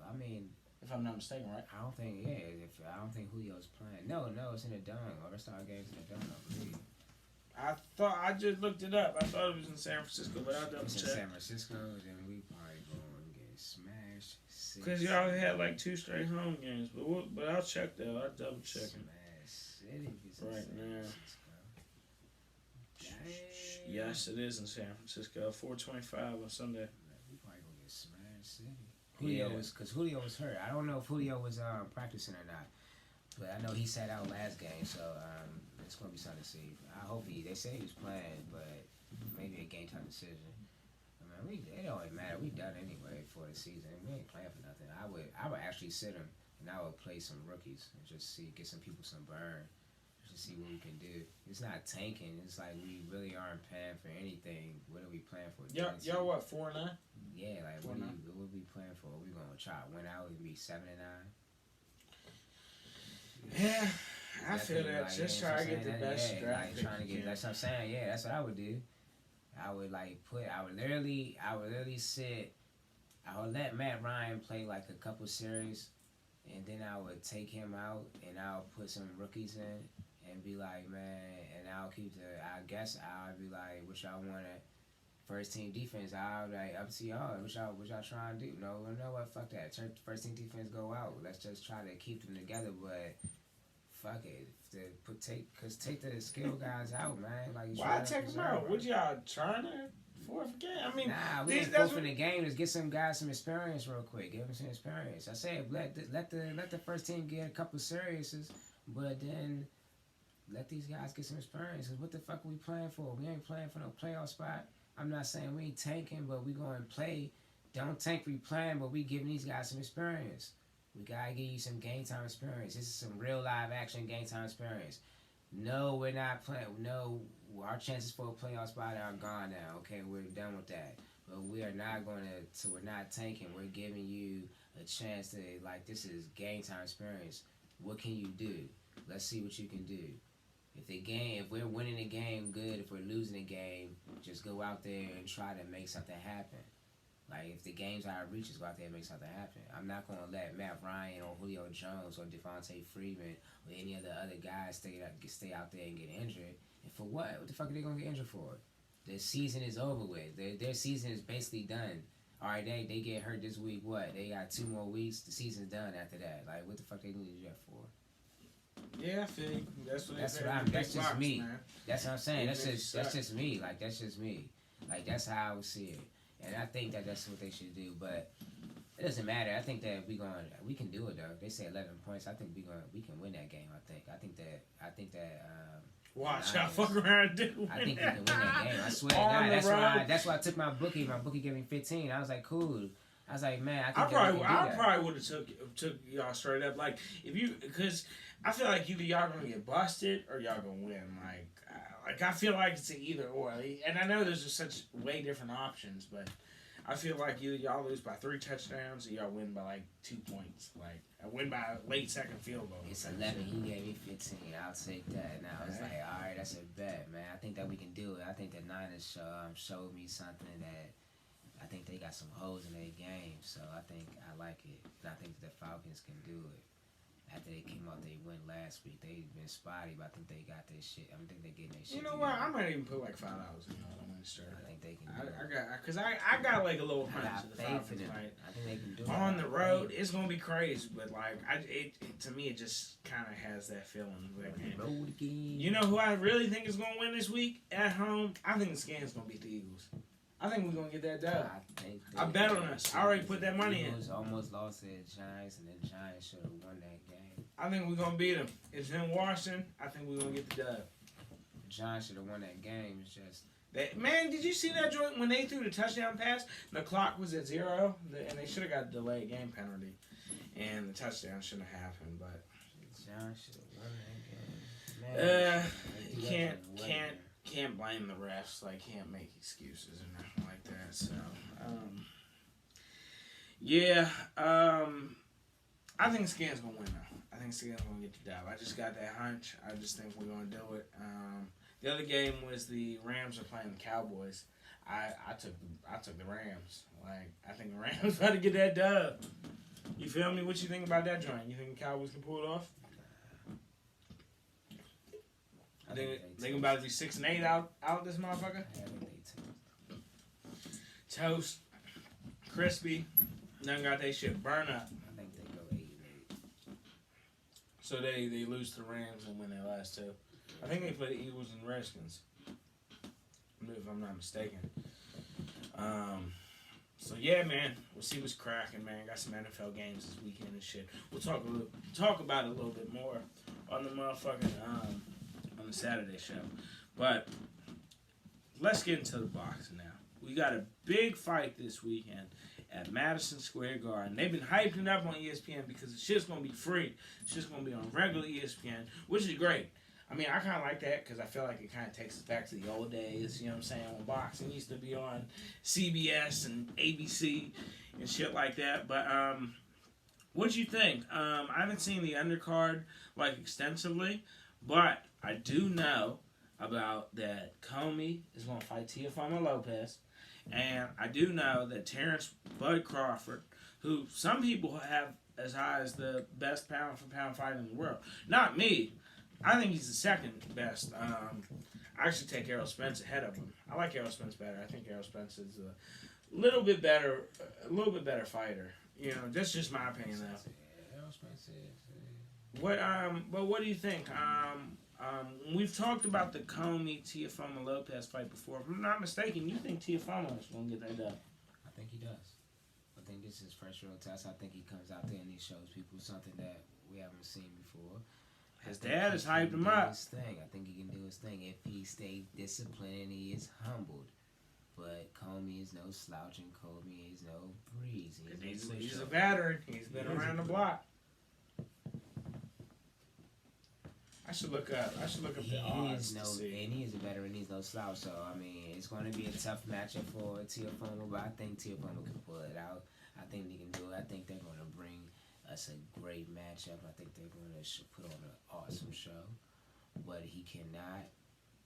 I mean, if I'm not mistaken, right? I don't think Julio's playing. No, it's in the dome. All-Star game's in the dome, I believe. I just looked it up. I thought it was in San Francisco, but I'll double It's in check. San Francisco, then we probably going to get smashed. Because y'all had like 2 straight home games, but I'll check though. I'll double check it. City Right now. Yes, it is in San Francisco. 4:25 on Sunday. We probably gonna get smashed City. Julio was hurt. I don't know if Julio was practicing or not, but I know he sat out last game, so it's gonna be something to see. I hope they say he was playing, but maybe a game time decision. I mean, it don't even matter. We done anyway for the season. We ain't playing for nothing. I would actually sit him and I would play some rookies and just get some people some burn. Just see what we can do. It's not tanking. It's like we really aren't paying for anything. What are we playing for? Y'all what, 4-9? Yeah, like what are we playing for? We gonna try to win out and be 7-9? Yeah, I feel that. Just try to get the best draft pick. Trying to get. That's what I'm saying. Yeah, that's what I would do. I would literally sit. I would let Matt Ryan play like a couple series, and then I would take him out and I'll put some rookies in and be like, man, and I'll keep I guess I'll be like, what y'all want to first team defense? I'll like up to y'all. What y'all trying to do? No, what? Fuck that. First team defense go out. Let's just try to keep them together, but. Fuck it. Take the skill guys out, man. Like why take them out? What y'all trying to forfeit game? I mean, we ain't forfeiting the game. Let's get some guys some experience real quick. Give them some experience. I said let the first team get a couple of series, but then let these guys get some experience. Cause what the fuck are we playing for? We ain't playing for no playoff spot. I'm not saying we ain't tanking, but we going to play. Don't tank. We playing, but we giving these guys some experience. We gotta give you some game time experience. This is some real live action game time experience. No, we're not playing. No, our chances for a playoff spot are gone now. Okay, we're done with that. But we are not going to. So we're not tanking. We're giving you a chance to like. This is game time experience. What can you do? Let's see what you can do. If we're winning the game, good. If we're losing the game, just go out there and try to make something happen. Like, if the game's out of reach, just go out there and make something happen. I'm not going to let Matt Ryan or Julio Jones or Devontae Freeman or any of the other guys stay out there and get injured. And for what? What the fuck are they going to get injured for? Their season is over with. Their season is basically done. All right, they get hurt this week. What? They got 2 more weeks. The season's done after that. Like, what the fuck they need to do that for? Yeah, I feel you. That's just box, me. Man. That's what I'm saying. That's just me. Like, that's just me. Like, that's how I would see it. And I think that's what they should do, but it doesn't matter. I think that we can do it though. They say 11 points. I think we can win that game. I think that. Watch how fuck around and do. I think we can win that game. I swear to God. That's why I took my bookie. My bookie gave me 15. I was like, cool. I was like, man, I probably would have took y'all straight up. Like because I feel like either y'all gonna get busted or y'all gonna win. Like I feel like it's an either or, and I know there's just such way different options, but I feel like either y'all lose by 3 touchdowns or y'all win by like 2 points. Like I win by a late second field goal. It's 11. He gave me 15. I'll take that. And I was like, all right, that's a bet, man. I think that we can do it. I think the Niners showed me something that I think they got some holes in their game. So I think I like it. And I think the Falcons can do it. After they came out, they went last week. They've been spotty, but I think they got their shit. I think they're getting their shit. You know what? I might even put like $5 in on the shirt. I think they can. I got like a little hunch of the Falcons. Right? I think they can do it. On the road, it's gonna be crazy, but like to me, it just kind of has that feeling. Road again. You know who I really think is gonna win this week at home? I think the Skins gonna beat the Eagles. I think we're gonna get that dub. I bet on us. I already put that money in. Eagles almost lost to the Giants, and the Giants should have won that game. I think we're gonna beat them. It's in Washington. I think we're gonna get the dub. The Giants should have won that game. It's just man, did you see that joint when they threw the touchdown pass? The clock was at 0, and they should have got a delayed game penalty, and the touchdown shouldn't have happened. But the Giants should have won that game. Man, can't blame the refs. Like, can't make excuses or nothing like that. So, I think Skins gonna win though. I think Skins gonna get the dub. I just got that hunch. I just think we're gonna do it. The other game was the Rams are playing the Cowboys. I took the Rams. Like, I think the Rams about to get that dub. You feel me? What you think about that joint? You think the Cowboys can pull it off? I think they about to be 6-8 out this motherfucker. I think they toast, crispy. None got they shit burn up. I think they go 8-8. So they lose to the Rams and win their last 2. I think they play the Eagles and Redskins, if I'm not mistaken. So yeah, man, we'll see what's cracking, man. Got some NFL games this weekend and shit. We'll talk about it a little bit more on the motherfucking on the Saturday show. But let's get into the boxing now. We got a big fight this weekend at Madison Square Garden. They've been hyping it up on ESPN because the shit's gonna be free. It's just gonna be on regular ESPN, which is great. I mean, I kind of like that because I feel like it kind of takes us back to the old days, you know what I'm saying, when boxing used to be on CBS and ABC and shit like that. But what'd you think? I haven't seen the undercard, like, extensively, but I do know about that Comey is going to fight Teofimo Lopez, and I do know that Terrence Bud Crawford, who some people have as high as the best pound-for-pound fighter in the world. Not me. I think he's the second best. I actually take Errol Spence ahead of him. I like Errol Spence better. I think Errol Spence is a little bit better fighter. You know, that's just my opinion though. Errol Spence is. But what do you think? We've talked about the Comey Teofimo Lopez fight before. If I'm not mistaken, you think Teofimo is going to get that done? I think he does. I think this is his first real test. I think he comes out there and he shows people something that we haven't seen before. His dad has hyped him up. I think he can do his thing if he stays disciplined and he is humbled. But Comey is no slouch, and Comey is no breeze. He's a veteran. He's been around the block. I should look up the odds to see. And he is a veteran. He's no slouch. So I mean, it's going to be a tough matchup for Tiafoe, but I think Tiafoe can pull it out. I think they can do it. I think they're going to bring us a great matchup. I think they're going to put on an awesome show. But he cannot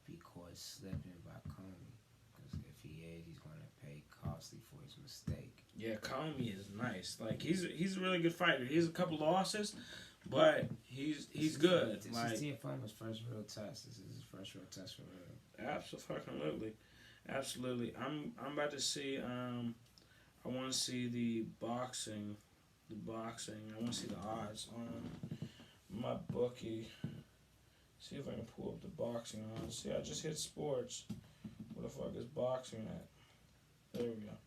be caught slipping by Comey. Because if he is, he's going to pay costly for his mistake. Yeah, Comey is nice. Like, he's a really good fighter. He has a couple losses, but he's good. This like, is Tiafoe's first real test. This is his first real test for real. Absolutely. I'm about to see. I want to see the boxing. I want to see the odds on my bookie. See if I can pull up the boxing odds. See, I just hit sports. What the fuck is boxing at? There we go.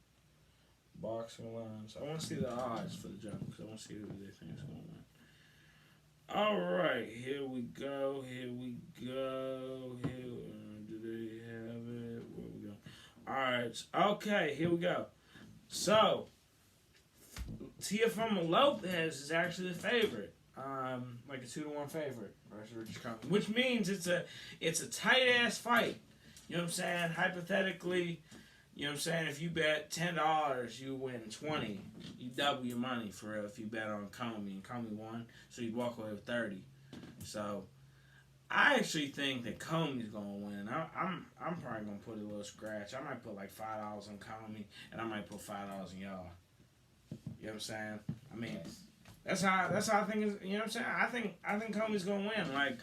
Boxing lines. I want to see the odds for the jump because I want to see who they think is going to win. All right, here we go. Do they have it? Where we go? All right. Okay, here we go. So, Teofimo Lopez is actually the favorite. Like a 2-1 favorite versus Richard Commey, which means it's a tight ass fight. You know what I'm saying? Hypothetically, you know what I'm saying? If you bet $10, you win 20. You double your money for real if you bet on Comey, and Comey won, so you'd walk away with 30. So I actually think that Comey's gonna win. I'm probably gonna put a little scratch. I might put like $5 on Comey, and I might put $5 on y'all. You know what I'm saying? I mean, that's how I think it's, you know what I'm saying? I think Comey's gonna win. Like,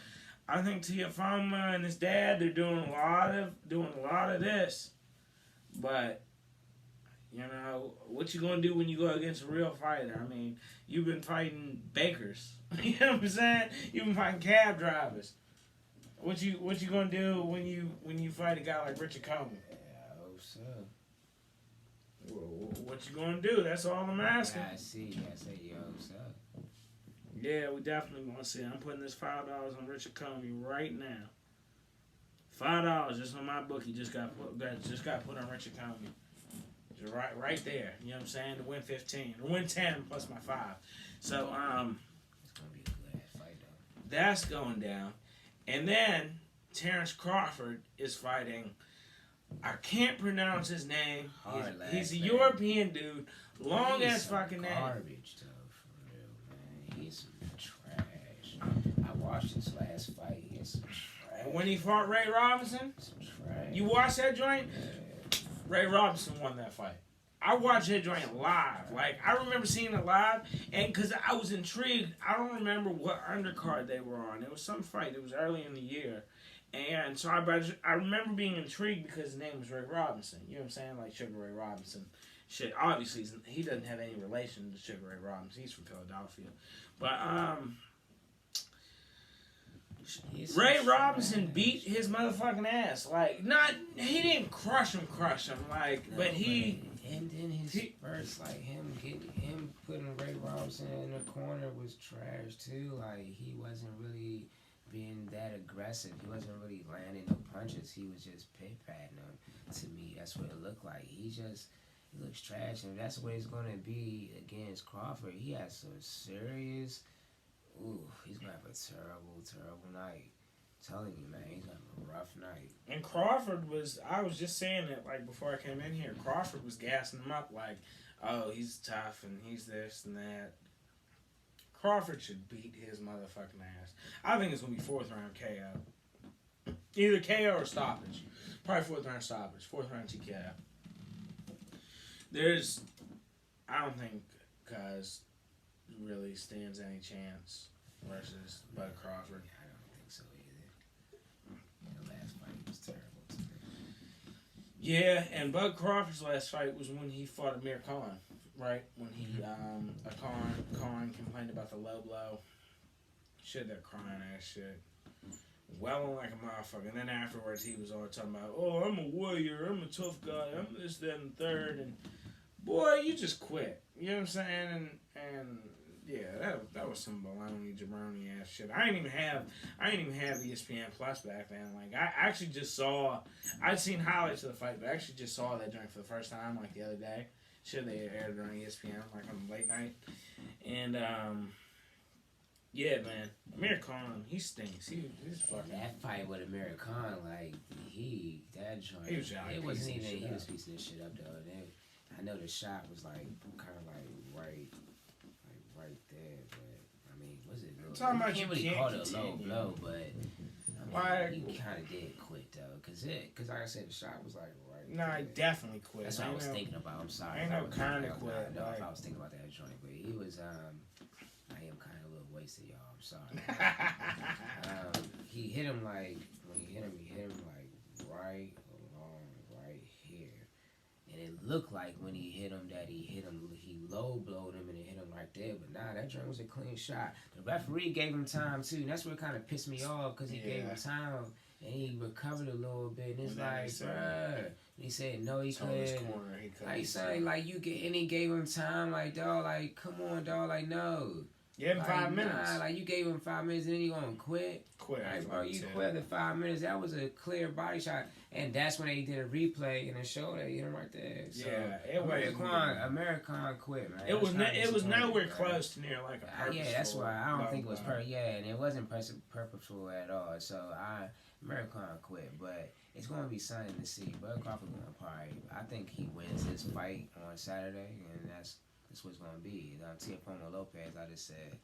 I think Teofimo and his dad, they're doing a lot of this. But, you know, what you gonna do when you go against a real fighter? I mean, you've been fighting bakers. You know what I'm saying? You've been fighting cab drivers. What you gonna do when you fight a guy like Richard Commey? Yeah, I hope so. What you gonna do? That's all I'm asking. I say you hope so. Yeah, we definitely gonna see. I'm putting this $5 on Richard Commey right now. $5 just on my bookie just got put on Richard Commey. Just right there. You know what I'm saying? To win 15. To win 10 plus my 5. So, it's gonna be a good fight though. That's going down. And then Terrence Crawford is fighting. I can't pronounce his name. He's a European dude. Long ass fucking name. Garbage though, for real, man. He's some trash. I watched his last fight. He's some trash. When he fought Ray Robinson? Some trash. You watched that joint? Yeah. Ray Robinson won that fight. I watched that joint live. Like, I remember seeing it live, and because I was intrigued. I don't remember what undercard they were on. It was some fight. It was early in the year. And so I remember being intrigued because his name was Ray Robinson. You know what I'm saying? Like Sugar Ray Robinson. Shit, obviously, he doesn't have any relation to Sugar Ray Robinson. He's from Philadelphia. But, Ray Robinson beat his motherfucking ass. Like, he didn't crush him, like, no, but he... And then his first, like, him putting Ray Robinson in the corner was trash, too. Like, he wasn't really being that aggressive. He wasn't really landing no punches. He was just pit-patting them. To me, that's what it looked like. He looks trash, and that's what it's going to be against Crawford. He has some serious... Ooh, he's going to have a terrible, terrible night. I'm telling you, man, he's going to have a rough night. And Crawford was... I was just saying it, like, before I came in here. Crawford was gassing him up like, oh, he's tough, and he's this and that. Crawford should beat his motherfucking ass. I think it's going to be 4th round KO. Either KO or stoppage. Probably 4th round stoppage. 4th round TKO. I don't think Cuz really stands any chance versus Bud Crawford. I don't think so either. The last fight was terrible to me. Yeah, and Bud Crawford's last fight was when he fought Amir Khan, right? When he, Khan complained about the low blow. Shit, that crying ass shit. Welling like a motherfucker. And then afterwards he was all talking about, oh, I'm a warrior, I'm a tough guy, I'm this, that, and third. And boy, you just quit. You know what I'm saying? And Yeah, that was some baloney, jabroni ass shit. I didn't even have ESPN Plus back then. Like I actually just saw, I'd seen highlights of the fight, but I actually just saw that joint for the first time like the other day. Shit, they aired it on ESPN like on late night, and yeah, man, Amir Khan, he stinks. He's fucking. That fight with Amir Khan, like that joint. He was it wasn't even. He was piecing piecing this shit up though. I know the shot was like kind of like right there, but I mean, was it? I'm talking about you can't you really can't call it a low continue. blow, but Like- he kind of did quit though, cause like I said, the shot was like right. Nah, he there. definitely quit. That's what I was know. thinking about. I'm sorry. Ain't If I no was- kinda I quit, know if like- I was thinking about that joint, but he was. I am kind of a little wasted, y'all. I'm sorry. He hit him like when he hit him like right along right here, and it looked like when he hit him that he low blowed him and it hit him right there. But nah, that joint was a clean shot. The referee gave him time too, and that's what kind of pissed me off because he gave him time and he recovered a little bit. And it's And then like, he said- bruh, he said no, he Told his couldn't. corner he couldn't. Like saying like you get, and he gave him time. Like dog, like come on, dog, like no. Give him Like, 5 minutes. Nah, like you gave him 5 minutes and then you gonna quit. Quit. Like, bro, you Too. quit after 5 minutes. That was a clear body shot, and that's when they did a replay and it showed that hit him right there. So, Yeah, it wasn't. American quit, man. It was That's kinda it was disappointing, nowhere man. close to near like a purposeful. Yeah, that's why I don't think it was per. Yeah, and it wasn't purposeful at all. So American quit, but it's gonna be something to see. Bud Crawford gonna probably. I think he wins this fight on Saturday, and that's what it's gonna be. Teofimo Lopez, I just said.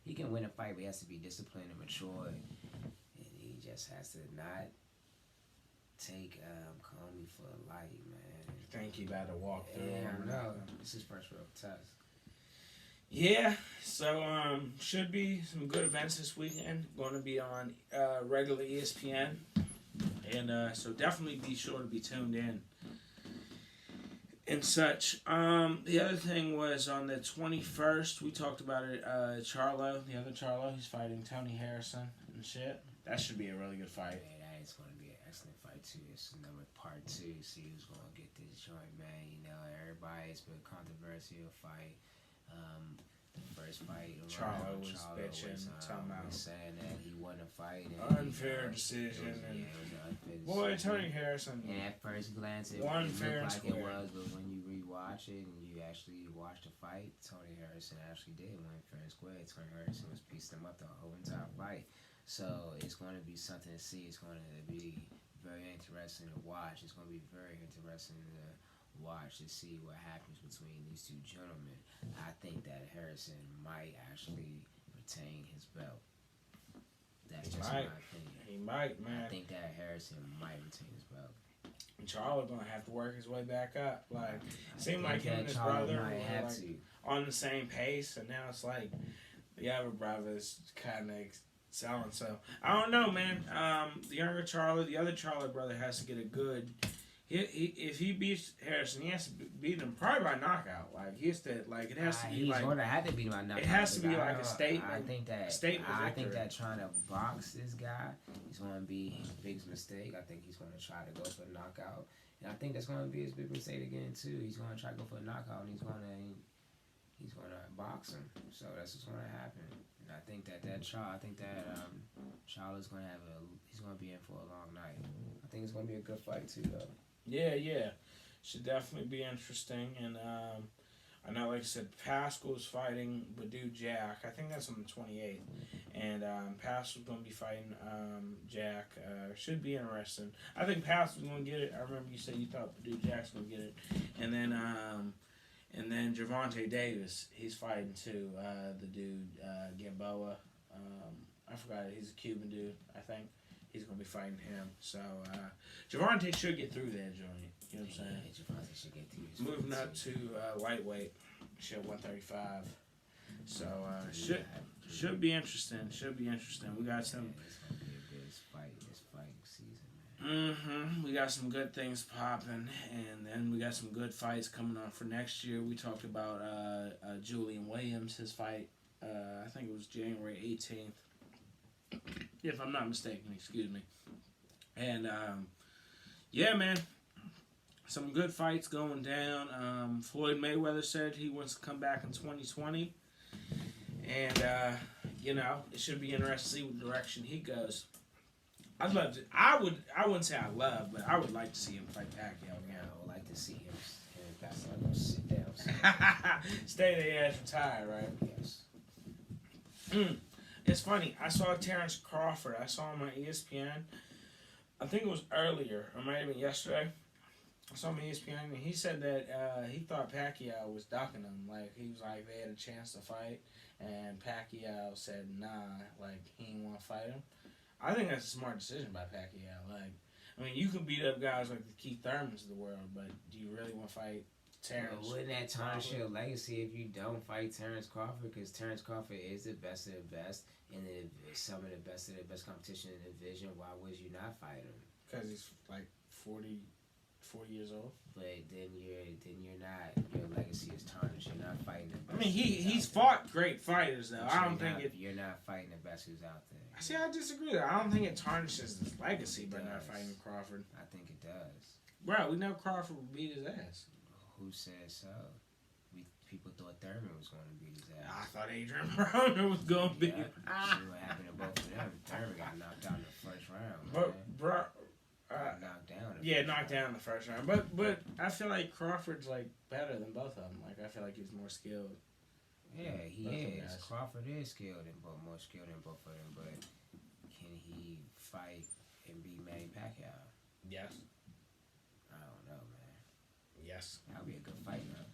He can win a fight, but he has to be disciplined and mature, and he just has to not take Comey for light, man. I think he about to walk through. Yeah, him. I know. This is his first real test. Yeah, so should be some good events this weekend. Going to be on regular ESPN, and so definitely be sure to be tuned in and such. The other thing was on the 21st, we talked about it. Charlo, the other Charlo, he's fighting Tony Harrison and shit. That should be a really good fight. Man, that is going to be an excellent fight too. It's number part 2. See who's going to get this joint, man. You know, everybody, it's been a controversial fight. The first fight, Charlo was bitching, talking about saying that he won a fight. Unfair decision. It was an unfair Boy, decision. Tony Harrison. And at first glance, it One looked fair and like square. it was, but when you rewatch it and you actually watch the fight, Tony Harrison actually did win fair and square. Tony Harrison was piecing him up the whole entire fight. So it's going to be something to see. It's going to be very interesting to watch. It's going to be very interesting to watch to see what happens between these two gentlemen. I think that Harrison might actually retain his belt. That's just my opinion. He might, man. I think that Harrison might retain his belt. Charlo gonna have to work his way back up. Like, seemed like think him that and his Charlo brother might were have like to. on the same pace, and now it's like the other brother's kind of excelling. So I don't know, man. The younger Charlo, the other Charlo brother has to get a good. If he beats Harrison, he has to beat him probably by knockout. Like he has to, like it has to be He's like going to have to beat him by knockout. it has to be because like a statement. I think that statement I think victory. that trying to box this guy is going to be his biggest mistake. I think he's going to try to go for a knockout, and I think that's going to be his big mistake again too. He's going to try to go for a knockout, and he's going to box him. So that's what's going to happen. And I think that Charlo's going to he's going to be in for a long night. I think it's going to be a good fight too, though. Yeah. Should definitely be interesting. And I know, like I said, Pascal's fighting Badu Jack. I think that's on the 28th. And Pascal's going to be fighting Jack. Should be interesting. I think Pascal's going to get it. I remember you said you thought Badu Jack's going to get it. And then Gervonta Davis, he's fighting too. The dude, Gamboa. I forgot it. He's a Cuban dude, I think. He's going to be fighting him. So, Gervonta should get through that joint. You know what I'm saying? Yeah, Gervonta should get through. Moving up to lightweight, should 135. So, should be interesting. Should be interesting. We got some. It's going to be a good fight this fighting season, man. We got some good things popping, and then we got some good fights coming up for next year. We talked about Julian Williams, his fight. I think it was January 18th. If I'm not mistaken, excuse me. And, yeah, man, some good fights going down. Floyd Mayweather said he wants to come back in 2020. And it should be interesting to see what direction he goes. I'd love to. I wouldn't say I love, but I would like to see him fight Pacquiao again. I would like to see him. That's not gonna sit down. Stay their ass retired, right? Yes. It's funny. I saw Terrence Crawford. I saw him on ESPN. I think it was earlier, or might have been yesterday. I saw him on ESPN, and he said that he thought Pacquiao was ducking him. Like, he was like, they had a chance to fight, and Pacquiao said, nah, like, he didn't want to fight him. I think that's a smart decision by Pacquiao. Like, I mean, you can beat up guys like the Keith Thurmans of the world, but do you really want to fight Terrence? Well, wouldn't that tarnish your legacy if you don't fight Terrence Crawford? Because Terrence Crawford is the best of the best, and some of the best competition in the division. Why would you not fight him? Because he's like 40 years old. But then you're not. Your legacy is tarnished. You're not fighting the best. I mean, he's fought great fighters though. But I don't think you're not fighting the best who's out there. See, I disagree. I don't think it tarnishes his legacy by not fighting Crawford. I think it does. Bro, we know Crawford would beat his ass. Who said so? People thought Thurman was going to beat his ass. I thought Adrian Broner was going to beat him. See what happened to both of them. Thurman got knocked out in the first round. Knocked down. Knocked down in the first round. But I feel like Crawford's like better than both of them. Like, I feel like he's more skilled. Yeah, he is. Crawford is skilled and more skilled than both of them. But can he fight and beat Manny Pacquiao? Yes. I don't know, man. Yes. That would be a good fight, though.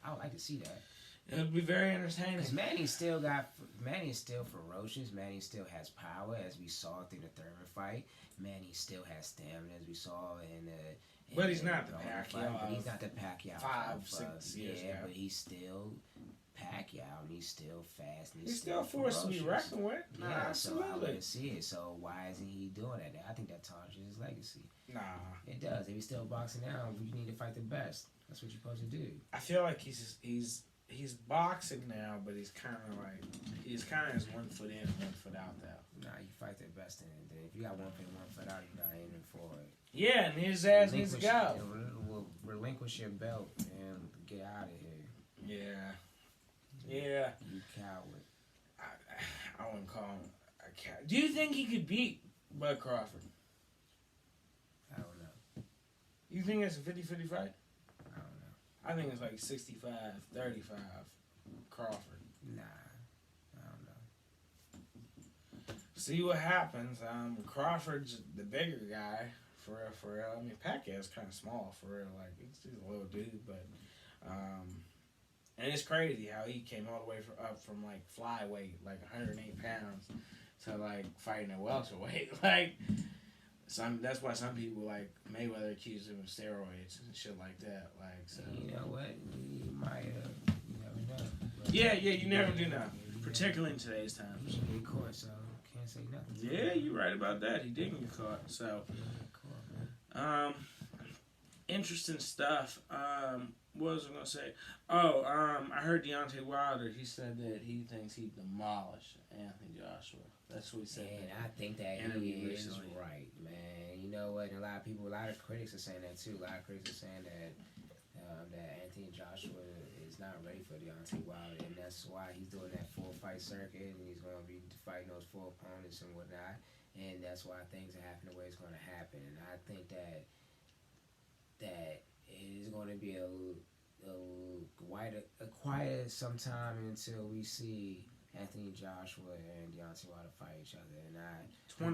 I would like to see that. It would be very entertaining. Because Manny is still ferocious. Manny still has power, as we saw through the Thurman fight. Manny still has stamina, as we saw in the. But he's not the Pacquiao. But he's not the Pacquiao. 5-6 years ago. But he's still Pacquiao, and he's still fast. And he's still forced to be reckoned with. Yeah, absolutely. So I want to see it. So why isn't he doing that? I think that tarnishes his legacy. Nah. It does. If he's still boxing now, you need to fight the best. That's what you're supposed to do. I feel like he's boxing now, but he's kind of has 1 foot in, 1 foot out though. Nah, you fight the best in it. If you got 1 foot in, 1 foot out, you're not aiming for it. Yeah, and his ass needs to go. Relinquish your belt and get out of here. Yeah. You coward. I wouldn't call him a coward. Do you think he could beat Bud Crawford? I don't know. You think it's a 50-50 fight? I don't know. I think it's like 65-35 Crawford. Nah. I don't know. See what happens. Crawford's the bigger guy, for real. I mean, Pacquiao's kind of small, for real. Like, he's a little dude, but... and it's crazy how he came all the way up from, like, flyweight, like 108 pounds, to, like, fighting at welterweight. Like... that's why some people like Mayweather accuse him of steroids and shit like that. Like, so you know what? You might you never know. But you never do know, particularly in today's time. He should get caught, so can't say nothing. Yeah, you're right about that. He didn't get caught. So, interesting stuff. What was I gonna say? I heard Deontay Wilder. He said that he thinks he demolished Anthony Joshua. That's what he said. And I think that he is right, man. You know what? A lot of critics are saying that too. A lot of critics are saying that Anthony Joshua is not ready for Deontay Wilder, and that's why he's doing that 4-fight circuit, and he's going to be fighting those 4 opponents and whatnot. And that's why things are happening the way it's going to happen. And I think that it is going to be a quiet sometime until we see Anthony Joshua and Deontay Wilder fight each other, and I think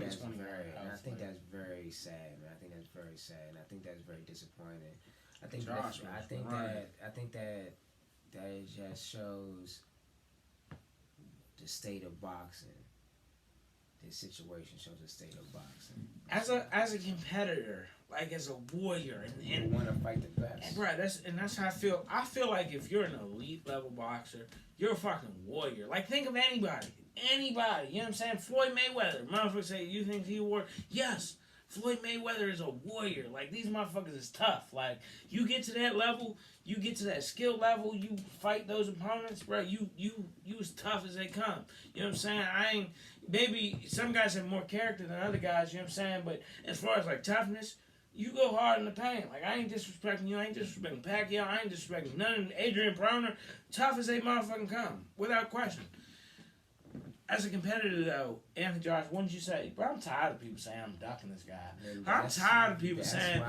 that's very sad, man. I think that's very sad, and I think that's very disappointing. I think that it just shows the state of boxing. This situation shows the state of boxing. As a competitor, like as a warrior, and you want to fight the best, right? That's how I feel. I feel like if you're an elite level boxer, you're a fucking warrior. Like, think of anybody. You know what I'm saying? Floyd Mayweather. Motherfuckers say, you think he a warrior? Yes. Floyd Mayweather is a warrior. Like, these motherfuckers is tough. Like, you get to that level, you get to that skill level, you fight those opponents, bro, you as tough as they come. You know what I'm saying? Maybe some guys have more character than other guys, you know what I'm saying? But as far as, like, toughness, you go hard in the paint. Like, I ain't disrespecting you. I ain't disrespecting Pacquiao. I ain't disrespecting none of Adrian Broner. Tough as they motherfucking come, without question. as a competitor, though, Anthony Josh, what did you say? Bro, I'm tired of people saying I'm ducking this guy. I'm tired of people saying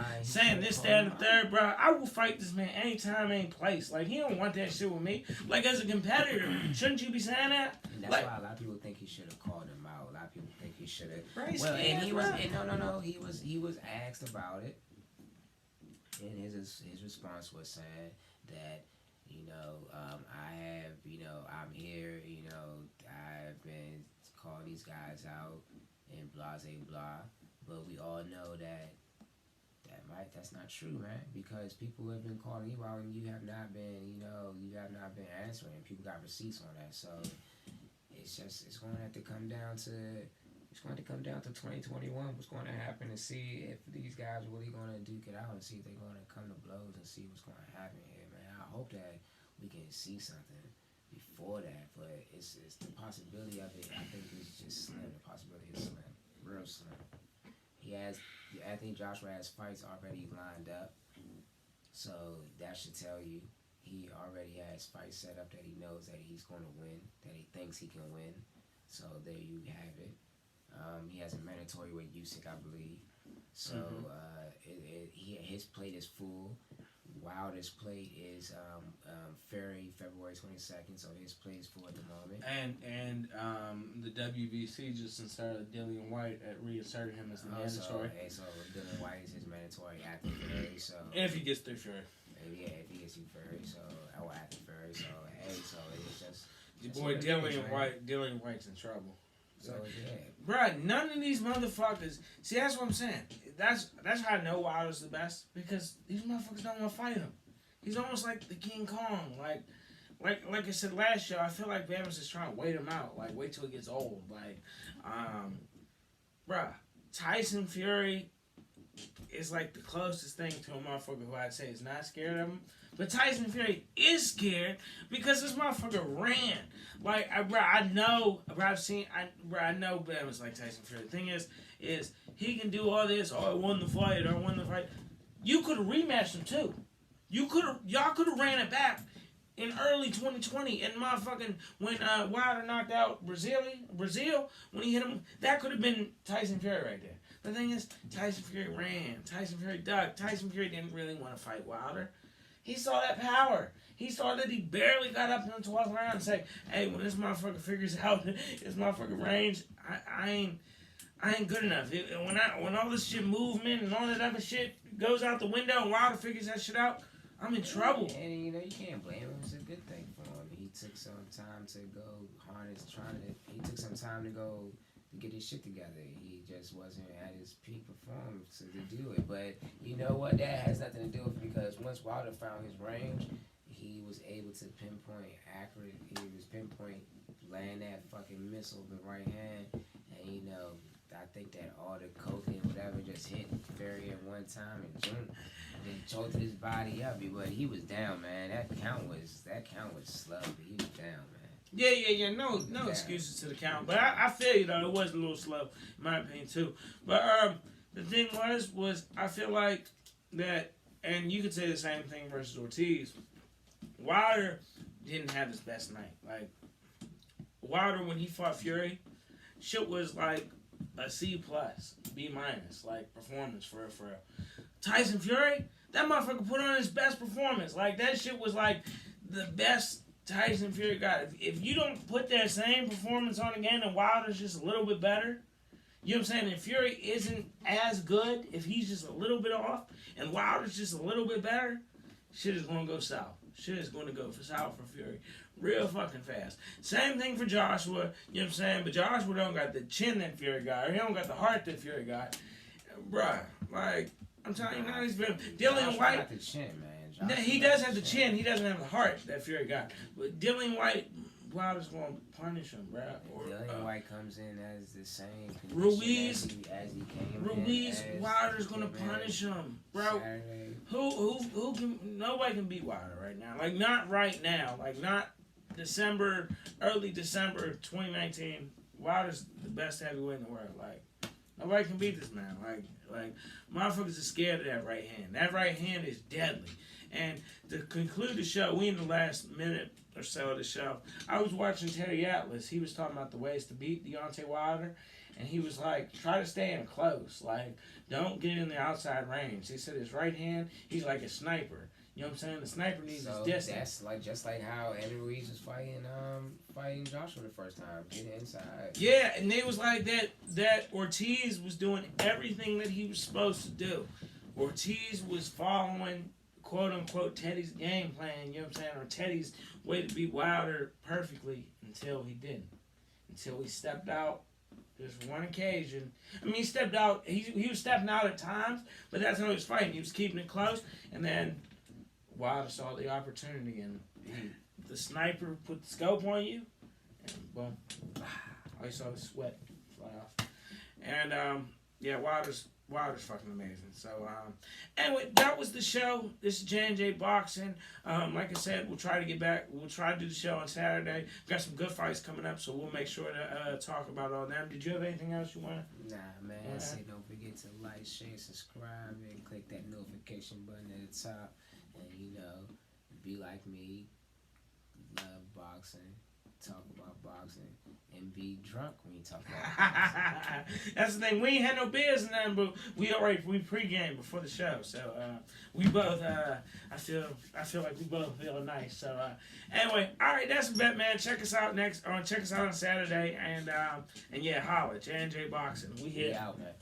this, that, and the third, bro. I will fight this man anytime, any place. Like, he don't want that shit with me. Like, as a competitor, shouldn't you be saying that? And that's like, why a lot of people think he should have called him out. A lot of people think he should have. Well, and he was, no. He was asked about it, and his response was saying that, you know, I'm here, you know, I've been calling these guys out and blah, blah, but we all know that's not true, man, because people have been calling you out and you have not been answering. People got receipts on that, so it's going to have to come down to 2021. What's going to happen, and see if these guys are really going to duke it out, and see if they're going to come to blows, and see what's going to happen here, man. I hope that we can see something before that, but it's the possibility of it. I think it's just slim. The possibility is slim, real slim. Anthony Joshua has fights already lined up, so that should tell you he already has fights set up that he knows that he's going to win, that he thinks he can win. So there you have it. He has a mandatory with Usyk, I believe. So his plate is full. Wilder's plate is Fury, February 22nd, so his plate is full at the moment. And the WBC just inserted Dillian White, reinserted him as the mandatory. So Dillian White is his mandatory after Fury. So if he gets through Fury. Yeah, if he gets through Fury, or after Fury. So it's just your boy Dillian White's in trouble. So yeah, bruh, none of these motherfuckers. See, that's what I'm saying. That's how I know Wilder's the best, because these motherfuckers don't want to fight him. He's almost like the King Kong. Like I said last year, I feel like Bama's just trying to wait him out. Like, wait till he gets old. Like, bruh, Tyson Fury is like the closest thing to a motherfucker who I'd say is not scared of him. But Tyson Fury is scared because this motherfucker ran. Like, I know Bama's like Tyson Fury. The thing is he can do all this. Oh, I won the fight. You could have rematched him too. Y'all could have ran it back in early 2020 and motherfucking when Wilder knocked out Brazil when he hit him. That could have been Tyson Fury right there. The thing is, Tyson Fury ran. Tyson Fury ducked. Tyson Fury didn't really want to fight Wilder. He saw that power. He saw that he barely got up in the 12th round and say, hey, when this motherfucker figures out his motherfucking range, I ain't good enough. When all this shit movement and all that other shit goes out the window and Wilder figures that shit out, I'm in trouble. And you can't blame him. It's a good thing for him. He took some time to go he took some time to go to get his shit together. He just wasn't at his peak performance to do it. But you know what? That has nothing to do with it, because once Wilder found his range, he was able to pinpoint accurate. He was laying that fucking missile with the right hand. And I think that all the coke and whatever just hit Fury at one time and then choked his body up. But he was down, man. That count was slow, but he was down, man. Yeah. No excuses to the count. But I feel you, though. It was a little slow, in my opinion, too. But the thing was I feel like that, and you could say the same thing versus Ortiz. Wilder didn't have his best night. Like, Wilder, when he fought Fury, shit was like a C+, B-, like, performance for real. Tyson Fury, that motherfucker put on his best performance. Like, that shit was like the best Tyson Fury got. If you don't put that same performance on again and Wilder's just a little bit better, you know what I'm saying? If Fury isn't as good, if he's just a little bit off and Wilder's just a little bit better, shit is going to go south. Shit is going to go south for Fury real fucking fast. Same thing for Joshua, you know what I'm saying? But Joshua don't got the chin that Fury got, or he don't got the heart that Fury got. Bruh, like, I'm telling you now, he's been Dillian White. Got the chin, man. He does have the chin. He doesn't have the heart that Fury got. But Dillian White, Wilder's going to punish him, bro. Dillian White comes in as the same Ruiz, as he came Ruiz, in. Wilder's going to punish him, bro. Saturday. Who can? Nobody can beat Wilder right now. Like, not right now. Like, not early December 2019. Wilder's the best heavyweight in the world. Like, Nobody can beat this man. Like motherfuckers are scared of that right hand. That right hand is deadly. And to conclude the show, we in the last minute or so of the show, I was watching Terry Atlas. He was talking about the ways to beat Deontay Wilder. And he was like, try to stay in close. Like, don't get in the outside range. He said his right hand, he's like a sniper. You know what I'm saying? The sniper needs his distance. That's just like how Eddie Ruiz was fighting Joshua the first time, getting inside. Yeah, and it was like that Ortiz was doing everything that he was supposed to do. Ortiz was following, quote unquote, Teddy's game plan, you know what I'm saying, or Teddy's way to beat Wilder perfectly until he didn't. Until he stepped out. There's one occasion. I mean, he stepped out. He was stepping out at times, but that's how he was fighting. He was keeping it close, and then Wilder saw the opportunity, and the sniper put the scope on you, and boom. I saw the sweat fly off. And, yeah, Wilder's fucking amazing. So, anyway, that was the show. This is J&J Boxing. Like I said, we'll try to get back. We'll try to do the show on Saturday. We've got some good fights coming up, so we'll make sure to talk about all them. Did you have anything else you want to? Nah, man. Say don't forget to like, share, subscribe, and click that notification button at the top. And, be like me. Love boxing. Talk about boxing and be drunk when you talk about boxing. That's the thing. We ain't had no beers and nothing, but we pregame before the show. So we both I feel like we both feel nice. So anyway, all right, that's a bet, man. Check us out check us out on Saturday and yeah, holla, J&J Boxing. We here. out, man.